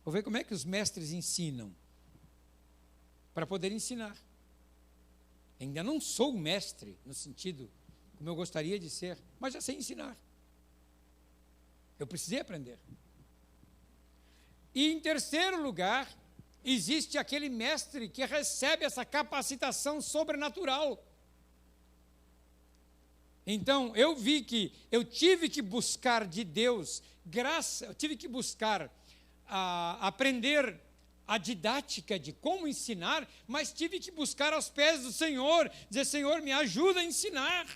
Vou ver como é que os mestres ensinam, para poder ensinar. Ainda não sou mestre, no sentido como eu gostaria de ser, mas já sei ensinar. Eu precisei aprender. E em terceiro lugar, existe aquele mestre que recebe essa capacitação sobrenatural. Então, eu vi que eu tive que buscar de Deus graça, eu tive que buscar aprender a didática de como ensinar, mas tive que buscar aos pés do Senhor, dizer, Senhor, me ajuda a ensinar.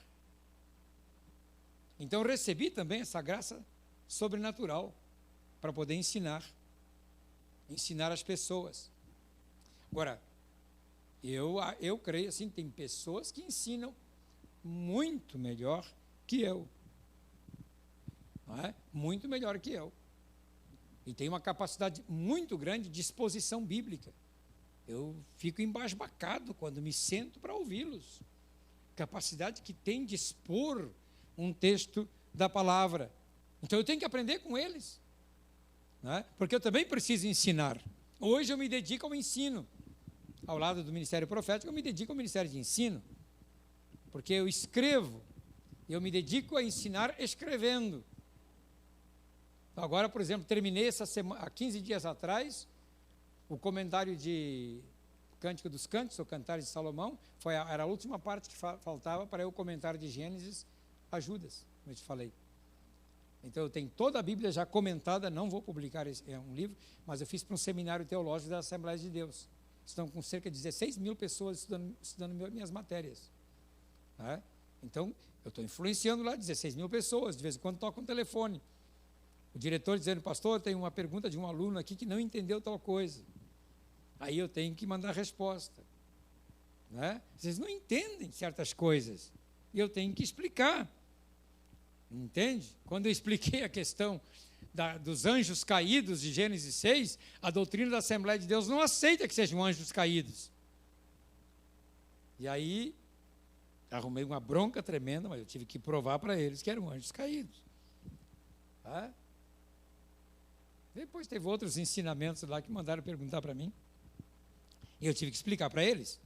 Então, eu recebi também essa graça sobrenatural para poder ensinar as pessoas. Agora, eu creio assim, tem pessoas que ensinam muito melhor que eu, não é? Muito melhor que eu, e tem uma capacidade muito grande de exposição bíblica. Eu fico embasbacado quando me sento para ouvi-los, capacidade que tem de expor um texto da palavra. Então eu tenho que aprender com eles, não é? Porque eu também preciso ensinar. Hoje eu me dedico ao ensino, ao lado do ministério profético, eu me dedico ao ministério de ensino, porque eu escrevo, eu me dedico a ensinar escrevendo. Agora, por exemplo, terminei essa semana, há 15 dias atrás, o comentário de Cântico dos Cânticos, ou Cantares de Salomão, era a última parte que faltava para eu comentar de Gênesis a Judas, como eu te falei. Então eu tenho toda a Bíblia já comentada, não vou publicar um livro, mas eu fiz para um seminário teológico da Assembleia de Deus. Estão com cerca de 16 mil pessoas estudando minhas matérias. Né? Então, eu estou influenciando lá 16 mil pessoas, de vez em quando toca um telefone. O diretor dizendo, pastor, tem uma pergunta de um aluno aqui que não entendeu tal coisa. Aí eu tenho que mandar a resposta. Né? Vocês não entendem certas coisas, e eu tenho que explicar. Entende? Quando eu expliquei a questão dos anjos caídos de Gênesis 6, a doutrina da Assembleia de Deus não aceita que sejam anjos caídos. E aí, arrumei uma bronca tremenda, mas eu tive que provar para eles que eram anjos caídos. Tá? Depois teve outros ensinamentos lá que mandaram perguntar para mim, e eu tive que explicar para eles.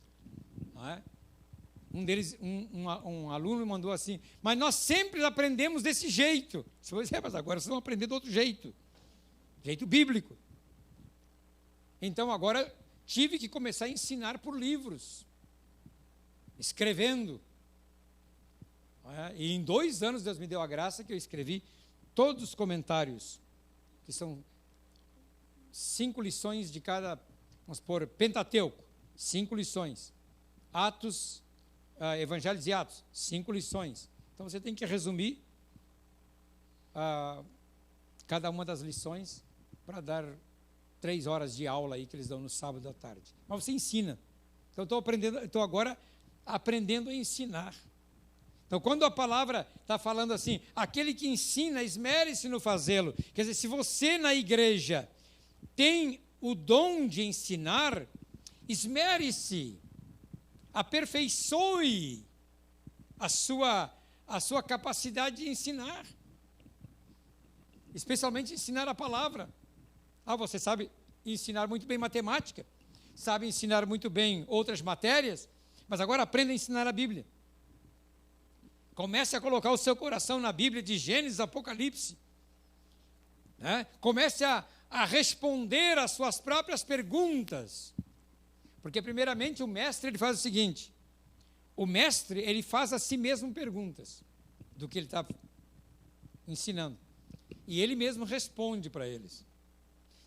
Não é? Um deles, um aluno mandou assim, mas nós sempre aprendemos desse jeito. Pois é, mas agora vocês vão aprender de outro jeito. Jeito bíblico. Então agora tive que começar a ensinar por livros. Escrevendo. E em 2 anos Deus me deu a graça que eu escrevi todos os comentários, que são 5 lições de cada, vamos pôr, Pentateuco, 5 lições. Atos, Evangelhos e Atos, 5 lições. Então você tem que resumir cada uma das lições para dar 3 horas de aula aí que eles dão no sábado à tarde. Mas você ensina. Então estou agora aprendendo a ensinar. Então quando a palavra está falando assim, aquele que ensina, esmere-se no fazê-lo. Quer dizer, se você na igreja tem o dom de ensinar, esmere-se. Aperfeiçoe a sua capacidade de ensinar, especialmente ensinar a palavra. Você sabe ensinar muito bem matemática, sabe ensinar muito bem outras matérias, mas agora aprenda a ensinar a Bíblia. Comece a colocar o seu coração na Bíblia de Gênesis, Apocalipse. Né? Comece a responder às suas próprias perguntas. Porque, primeiramente, o mestre ele faz o seguinte, o mestre ele faz a si mesmo perguntas do que ele está ensinando. E ele mesmo responde para eles.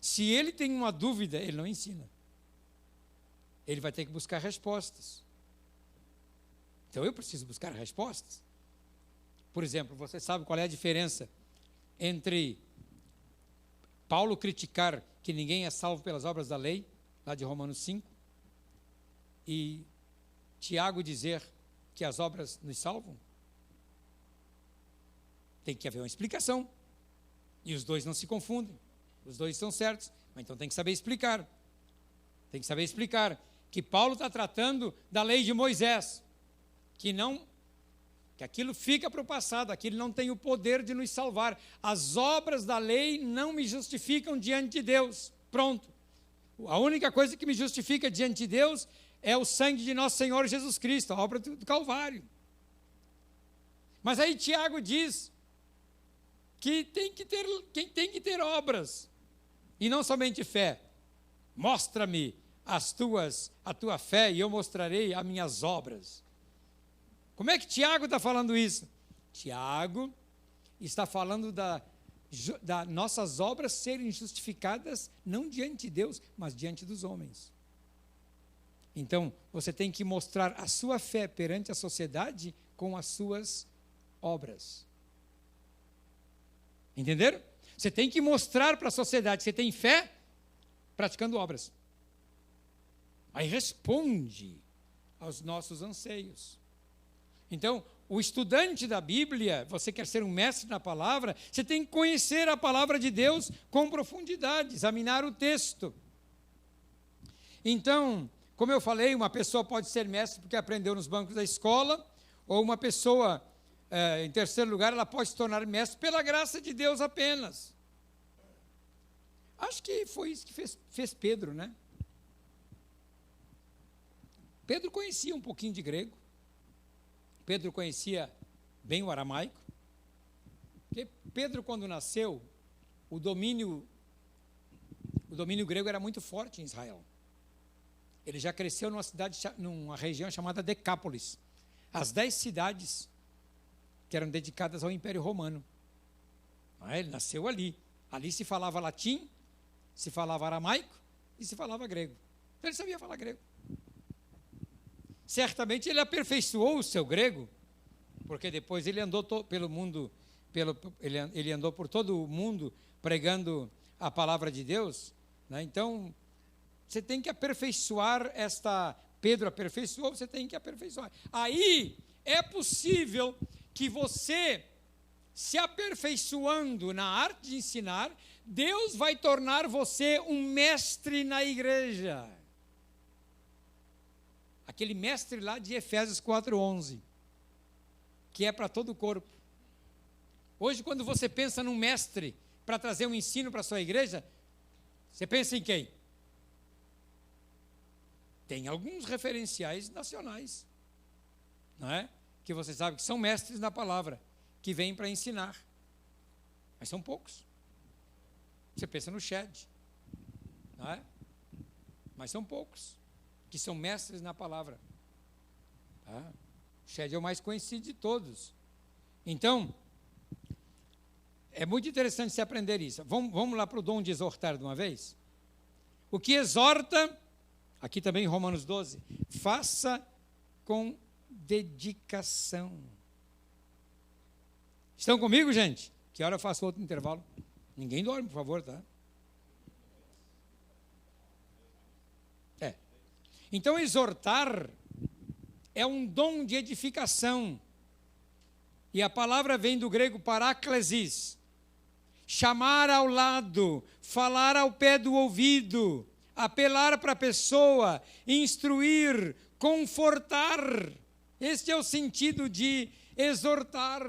Se ele tem uma dúvida, ele não ensina. Ele vai ter que buscar respostas. Então, eu preciso buscar respostas. Por exemplo, você sabe qual é a diferença entre Paulo criticar que ninguém é salvo pelas obras da lei, lá de Romanos 5, e Tiago dizer que as obras nos salvam? Tem que haver uma explicação. E os dois não se confundem. Os dois estão certos. Mas então tem que saber explicar. Tem que saber explicar que Paulo está tratando da lei de Moisés. Que aquilo fica para o passado. Aquilo não tem o poder de nos salvar. As obras da lei não me justificam diante de Deus. Pronto. A única coisa que me justifica diante de Deus é o sangue de nosso Senhor Jesus Cristo, a obra do Calvário. Mas aí Tiago diz que quem tem que ter obras, e não somente fé. Mostra-me a tua fé e eu mostrarei as minhas obras. Como é que Tiago está falando isso? Tiago está falando das nossas obras serem justificadas não diante de Deus, mas diante dos homens. Então, você tem que mostrar a sua fé perante a sociedade com as suas obras. Entenderam? Você tem que mostrar para a sociedade que você tem fé praticando obras. Aí responde aos nossos anseios. Então, o estudante da Bíblia, você quer ser um mestre na palavra, você tem que conhecer a palavra de Deus com profundidade, examinar o texto. Então, como eu falei, uma pessoa pode ser mestre porque aprendeu nos bancos da escola, ou uma pessoa, em terceiro lugar, ela pode se tornar mestre pela graça de Deus apenas. Acho que foi isso que fez Pedro, né? Pedro conhecia um pouquinho de grego. Pedro conhecia bem o aramaico. Porque Pedro, quando nasceu, o domínio grego era muito forte em Israel. Ele já cresceu numa região chamada Decápolis. As 10 cidades que eram dedicadas ao Império Romano. Ele nasceu ali. Ali se falava latim, se falava aramaico e se falava grego. Então ele sabia falar grego. Certamente ele aperfeiçoou o seu grego, porque depois ele andou pelo mundo, ele andou por todo o mundo pregando a palavra de Deus, né? Então, você tem que aperfeiçoar Pedro aperfeiçoou, você tem que aperfeiçoar. Aí é possível que você, se aperfeiçoando na arte de ensinar, Deus vai tornar você um mestre na igreja. Aquele mestre lá de Efésios 4:11, que é para todo o corpo. Hoje, quando você pensa num mestre para trazer um ensino para a sua igreja, você pensa em quem? Tem alguns referenciais nacionais, não é? Que você sabe que são mestres na palavra, que vêm para ensinar. Mas são poucos. Você pensa no Shed, não é? Mas são poucos que são mestres na palavra. Tá? O Shed é o mais conhecido de todos. Então, é muito interessante você aprender isso. Vamos lá para o dom de exortar de uma vez? O que exorta, aqui também em Romanos 12, faça com dedicação. Estão comigo, gente? Que hora eu faço outro intervalo? Ninguém dorme, por favor, tá? Então, exortar é um dom de edificação. E a palavra vem do grego paráclesis. Chamar ao lado, falar ao pé do ouvido, apelar para a pessoa, instruir, confortar. Este é o sentido de exortar.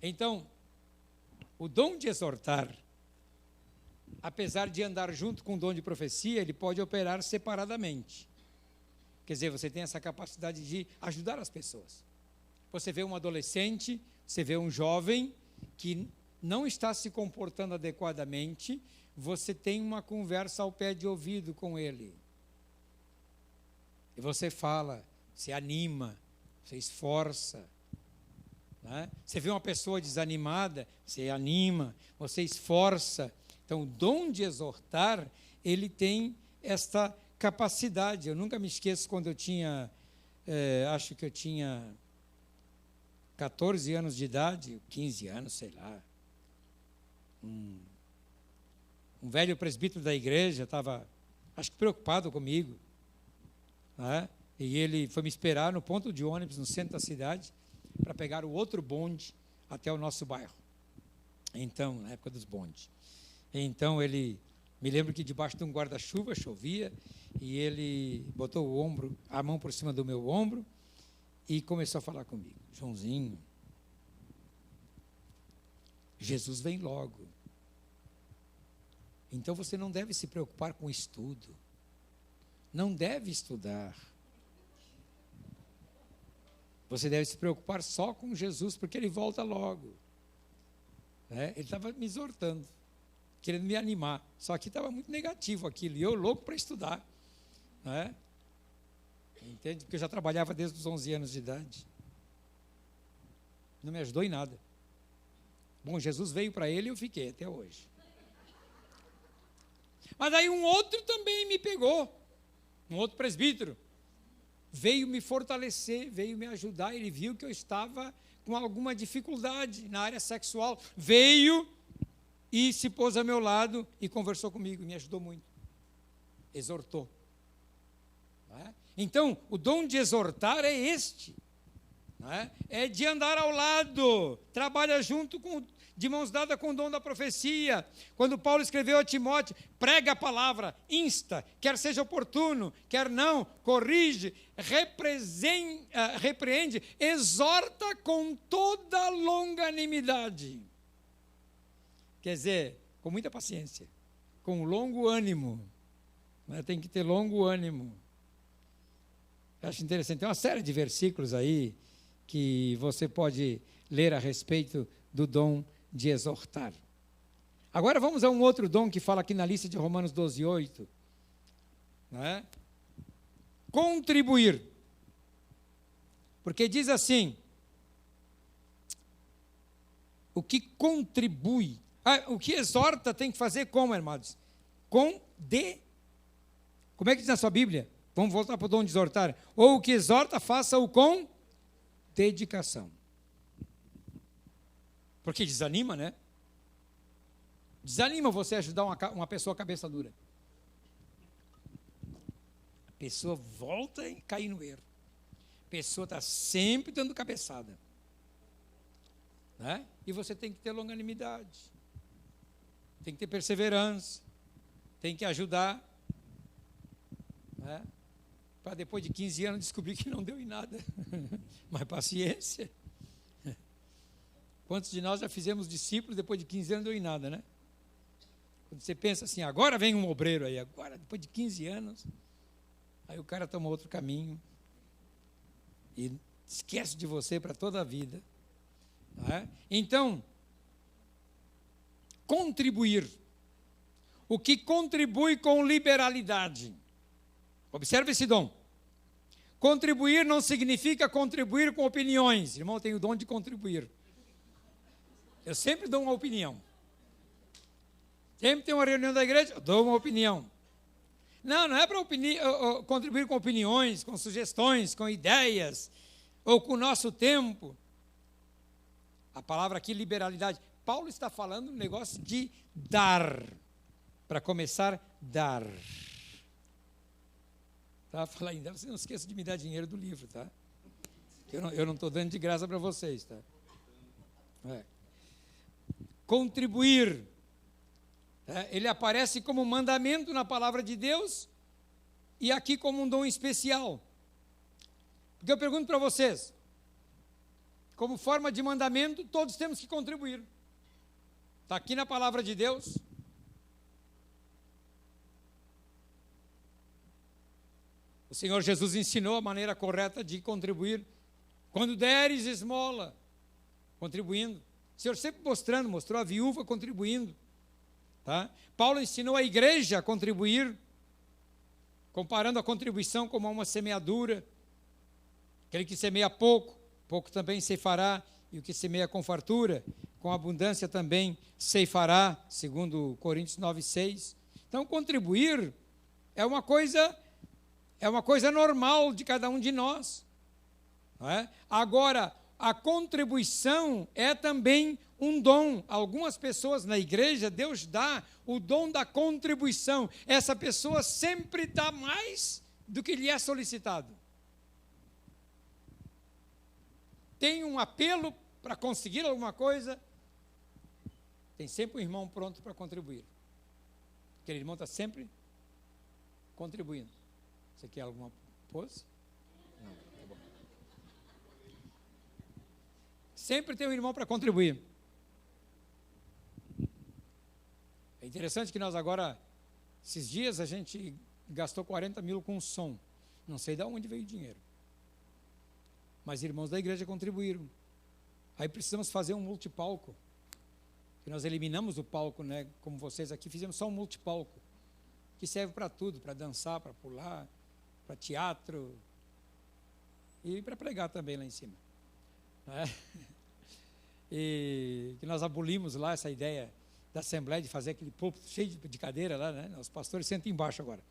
Então, o dom de exortar, apesar de andar junto com o dom de profecia, ele pode operar separadamente. Quer dizer, você tem essa capacidade de ajudar as pessoas. Você vê um adolescente, você vê um jovem que não está se comportando adequadamente, você tem uma conversa ao pé de ouvido com ele. E você fala, você anima, você esforça. Né? Você vê uma pessoa desanimada, você anima, você esforça. Então, o dom de exortar, ele tem esta capacidade. Eu nunca me esqueço quando eu tinha, acho que eu tinha 14 anos de idade, 15 anos, sei lá. Um velho presbítero da igreja estava, acho que preocupado comigo. Né? E ele foi me esperar no ponto de ônibus, no centro da cidade, para pegar o outro bonde até o nosso bairro. Então, na época dos bondes. Então, ele, me lembro que debaixo de um guarda-chuva chovia, e ele botou a mão por cima do meu ombro e começou a falar comigo. Joãozinho, Jesus vem logo. Então, você não deve se preocupar com estudo. Não deve estudar. Você deve se preocupar só com Jesus, porque ele volta logo. Ele estava me exortando, querendo me animar. Só que estava muito negativo aquilo, e eu louco para estudar. Entende? Porque eu já trabalhava desde os 11 anos de idade. Não me ajudou em nada. Bom, Jesus veio para ele e eu fiquei até hoje. Mas aí um outro também me pegou, um outro presbítero. Veio me fortalecer, veio me ajudar. Ele viu que eu estava com alguma dificuldade na área sexual. Veio e se pôs ao meu lado e conversou comigo, me ajudou muito. Exortou. Então, o dom de exortar é este. É de andar ao lado, trabalha junto, de mãos dadas com o dom da profecia. Quando Paulo escreveu a Timóteo, prega a palavra, insta, quer seja oportuno, quer não, corrige, repreende, exorta com toda longanimidade. Quer dizer, com muita paciência, com longo ânimo. Tem que ter longo ânimo. Eu acho interessante, tem uma série de versículos aí que você pode ler a respeito do dom de exortar. Agora vamos a um outro dom que fala aqui na lista de Romanos 12:8. Né? Contribuir. Porque diz assim, o que contribui, o que exorta tem que fazer como, irmãos? Como é que diz na sua Bíblia? Vamos voltar para o dom de exortar. Ou o que exorta, faça-o com dedicação. Porque desanima, né? Desanima você ajudar uma pessoa cabeça dura. A pessoa volta a cair no erro. A pessoa está sempre dando cabeçada. Né? E você tem que ter longanimidade. Tem que ter perseverança. Tem que ajudar. Né? Para depois de 15 anos descobrir que não deu em nada. Mas paciência. Quantos de nós já fizemos discípulos depois de 15 anos não deu em nada, né? Quando você pensa assim, agora vem um obreiro aí, agora depois de 15 anos, aí o cara toma outro caminho e esquece de você para toda a vida. Né? Então, contribuir. O que contribui com liberalidade. Observe esse dom. Contribuir não significa contribuir com opiniões. Irmão, eu tenho o dom de contribuir. Eu sempre dou uma opinião. Sempre tem uma reunião da igreja, eu dou uma opinião. Não é para contribuir com opiniões, com sugestões, com ideias, ou com o nosso tempo. A palavra aqui, liberalidade. Paulo está falando um negócio de dar. Para começar, dar. Tá? Fala ainda, você não esqueça de me dar dinheiro do livro, tá? Eu não estou dando de graça para vocês, tá? Contribuir. Ele aparece como mandamento na palavra de Deus e aqui como um dom especial. Porque eu pergunto para vocês, como forma de mandamento, todos temos que contribuir. Está aqui na palavra de Deus. O Senhor Jesus ensinou a maneira correta de contribuir. Quando deres esmola, contribuindo. O Senhor sempre mostrou a viúva contribuindo. Tá? Paulo ensinou a igreja a contribuir, comparando a contribuição como uma semeadura. Aquele que semeia pouco, pouco também ceifará, e o que semeia com fartura, com abundância também ceifará, segundo Coríntios 9:6. Então, contribuir é uma coisa normal de cada um de nós. Não é? Agora, a contribuição é também um dom. Algumas pessoas na igreja, Deus dá o dom da contribuição. Essa pessoa sempre dá mais do que lhe é solicitado. Tem um apelo para conseguir alguma coisa, tem sempre um irmão pronto para contribuir. Aquele irmão está sempre contribuindo. Você quer alguma pose? Não, tá bom. Sempre tem um irmão para contribuir. É interessante que nós agora, esses dias, a gente gastou 40 mil com som. Não sei de onde veio o dinheiro. Mas irmãos da igreja contribuíram. Aí precisamos fazer um multipalco. Que nós eliminamos o palco, né? Como vocês aqui, fizemos só um multipalco. Que serve para tudo, para dançar, para pular, para teatro. E para pregar também lá em cima. Né? E que nós abolimos lá essa ideia da Assembleia de fazer aquele púlpito cheio de cadeira lá, né? Os pastores sentam embaixo agora.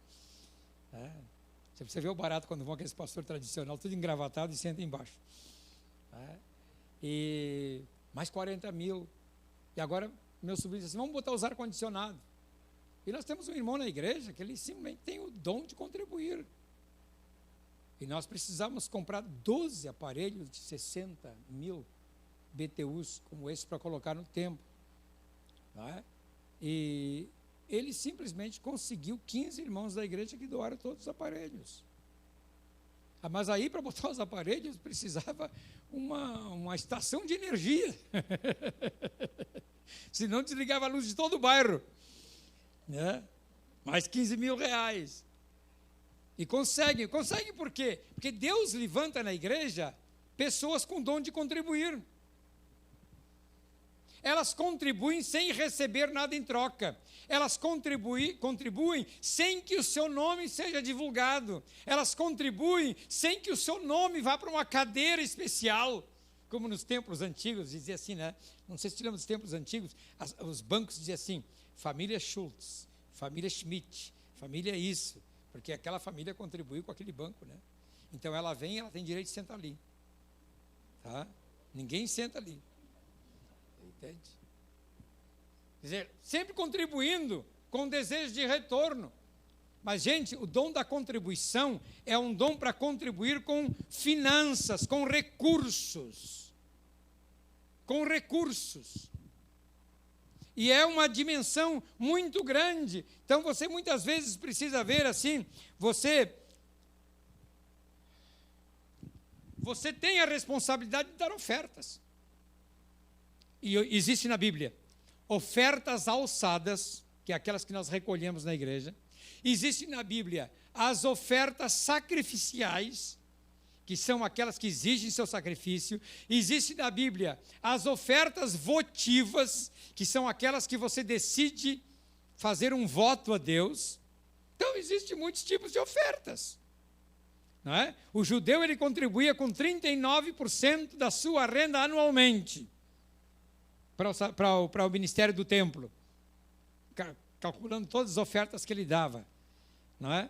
Você vê o barato quando vão aqueles pastores tradicionais, tudo engravatado e senta embaixo. E mais 40 mil. E agora meu sobrinho disse assim, vamos botar os ar-condicionado. E nós temos um irmão na igreja que ele simplesmente tem o dom de contribuir. E nós precisamos comprar 12 aparelhos de 60 mil BTUs como esse para colocar no templo. E ele simplesmente conseguiu 15 irmãos da igreja que doaram todos os aparelhos. Mas aí, para botar os aparelhos, precisava uma estação de energia. Senão desligava a luz de todo o bairro. Né? Mais 15 mil reais. E consegue por quê? Porque Deus levanta na igreja pessoas com dom de contribuir. elas contribuem sem receber nada em troca. Elas contribuem sem que o seu nome seja divulgado. Elas contribuem sem que o seu nome vá para uma cadeira especial. Como nos templos antigos, dizia assim, né? Não sei se te lembra dos templos antigos, os bancos diziam assim, família Schultz, família Schmidt, família isso, porque aquela família contribuiu com aquele banco, né? Então ela vem, ela tem direito de sentar ali. Tá? Ninguém senta ali. Entende? Quer dizer, sempre contribuindo com desejo de retorno. Mas, gente, o dom da contribuição é um dom para contribuir com finanças, com recursos. Com recursos. E é uma dimensão muito grande. Então, você muitas vezes precisa ver assim, você tem a responsabilidade de dar ofertas. E existe na Bíblia ofertas alçadas, que é aquelas que nós recolhemos na igreja. Existe na Bíblia as ofertas sacrificiais, que são aquelas que exigem seu sacrifício. Existe na Bíblia as ofertas votivas, que são aquelas que você decide fazer um voto a Deus. Então, existem muitos tipos de ofertas. Não é? O judeu ele contribuía com 39% da sua renda anualmente para o ministério do templo, calculando todas as ofertas que ele dava. Não é?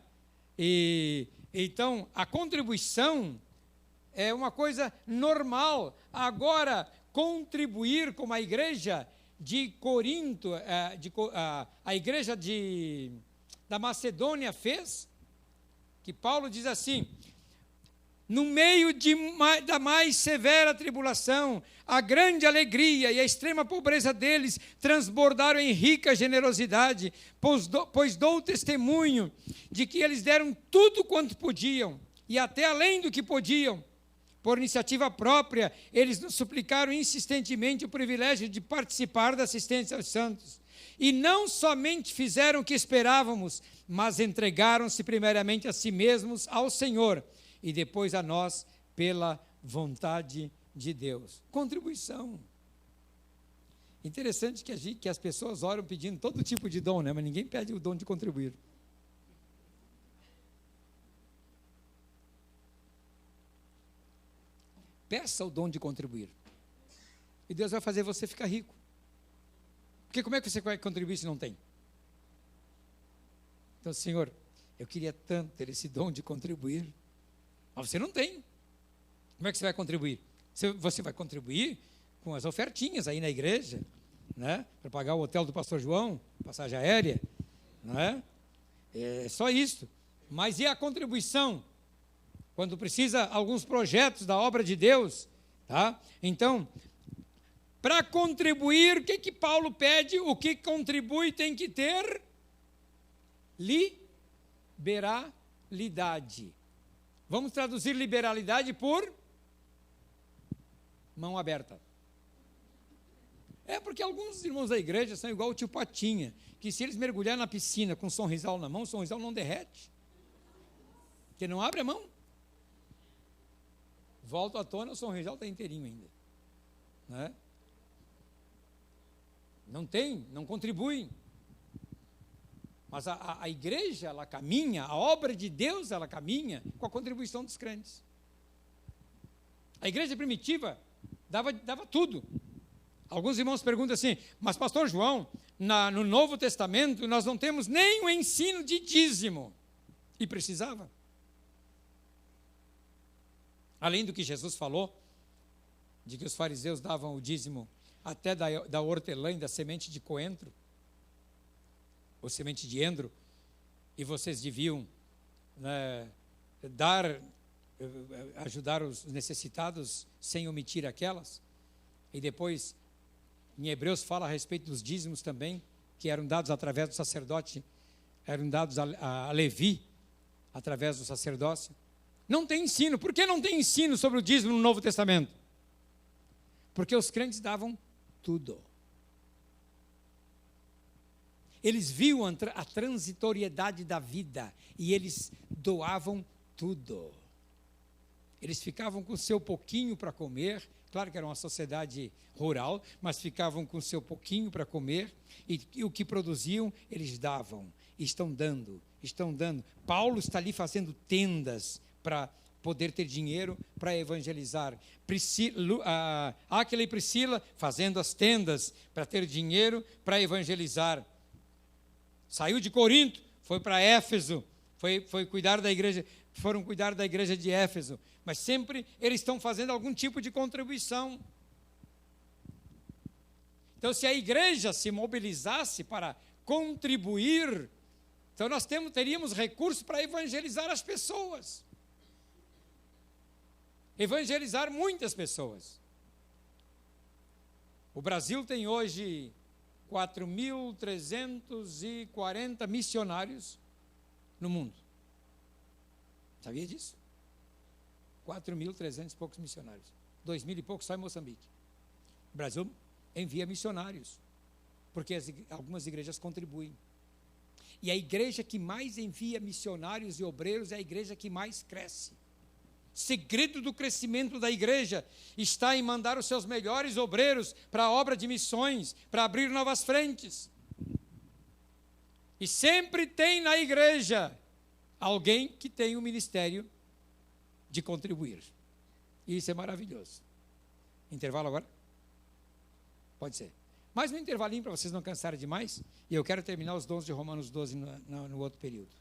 E então, a contribuição é uma coisa normal. Agora, contribuir como a igreja de Corinto, a igreja da Macedônia fez, que Paulo diz assim, no meio da mais severa tribulação, a grande alegria e a extrema pobreza deles transbordaram em rica generosidade, pois dou testemunho de que eles deram tudo quanto podiam, e até além do que podiam. Por iniciativa própria, eles nos suplicaram insistentemente o privilégio de participar da assistência aos santos. E não somente fizeram o que esperávamos, mas entregaram-se primeiramente a si mesmos ao Senhor, e depois a nós pela vontade de Deus. Contribuição. Interessante que as pessoas oram pedindo todo tipo de dom, né? Mas ninguém pede o dom de contribuir. Peça o dom de contribuir. E Deus vai fazer você ficar rico. Porque como é que você vai contribuir se não tem? Então, Senhor, eu queria tanto ter esse dom de contribuir. Mas você não tem. Como é que você vai contribuir? Você vai contribuir com as ofertinhas aí na igreja, né? Para pagar o hotel do pastor João, passagem aérea, não é? É só isso. Mas e a contribuição? Quando precisa alguns projetos da obra de Deus, tá? Então, para contribuir, o que Paulo pede? O que contribui tem que ter liberalidade. Vamos traduzir liberalidade por mão aberta. É porque alguns irmãos da igreja são igual o tio Patinha, que se eles mergulhar na piscina com sonrisal na mão, o sonrisal não derrete. Porque não abre a mão. Volta à tona, o sonrisal está inteirinho ainda. Né? Não tem, não contribuem. Mas a igreja, ela caminha, a obra de Deus, ela caminha com a contribuição dos crentes. A igreja primitiva dava tudo. Alguns irmãos perguntam assim, mas pastor João, no Novo Testamento nós não temos nem o ensino de dízimo. E precisava. Além do que Jesus falou, de que os fariseus davam o dízimo até da hortelã e da semente de coentro, ou semente de endro, e vocês deviam ajudar os necessitados sem omitir aquelas. E depois, em Hebreus fala a respeito dos dízimos também, que eram dados através do sacerdote, eram dados a Levi, através do sacerdócio. Não tem ensino. Por que não tem ensino sobre o dízimo no Novo Testamento? Porque os crentes davam tudo. Eles viam a transitoriedade da vida e eles doavam tudo. Eles ficavam com o seu pouquinho para comer, Claro que era uma sociedade rural, mas ficavam com seu pouquinho para comer, e o que produziam, eles davam. Estão dando. Paulo está ali fazendo tendas para poder ter dinheiro para evangelizar. Áquila e Priscila fazendo as tendas para ter dinheiro para evangelizar. Saiu de Corinto, foi para Éfeso, foi cuidar da igreja, foram cuidar da igreja de Éfeso, mas sempre eles estão fazendo algum tipo de contribuição. Então, se a igreja se mobilizasse para contribuir, então nós teríamos recursos para evangelizar as pessoas. Evangelizar muitas pessoas. O Brasil tem hoje 4.340 missionários no mundo. Sabia disso? 4.300 e poucos missionários. 2.000 e poucos só em Moçambique. O Brasil envia missionários, porque algumas igrejas contribuem. E a igreja que mais envia missionários e obreiros é a igreja que mais cresce. Segredo do crescimento da igreja está em mandar os seus melhores obreiros para a obra de missões, para abrir novas frentes. E sempre tem na igreja alguém que tem o ministério de contribuir. E isso é maravilhoso. Intervalo agora? Pode ser. Mais um intervalinho para vocês não cansarem demais. E eu quero terminar os dons de Romanos 12 no outro período.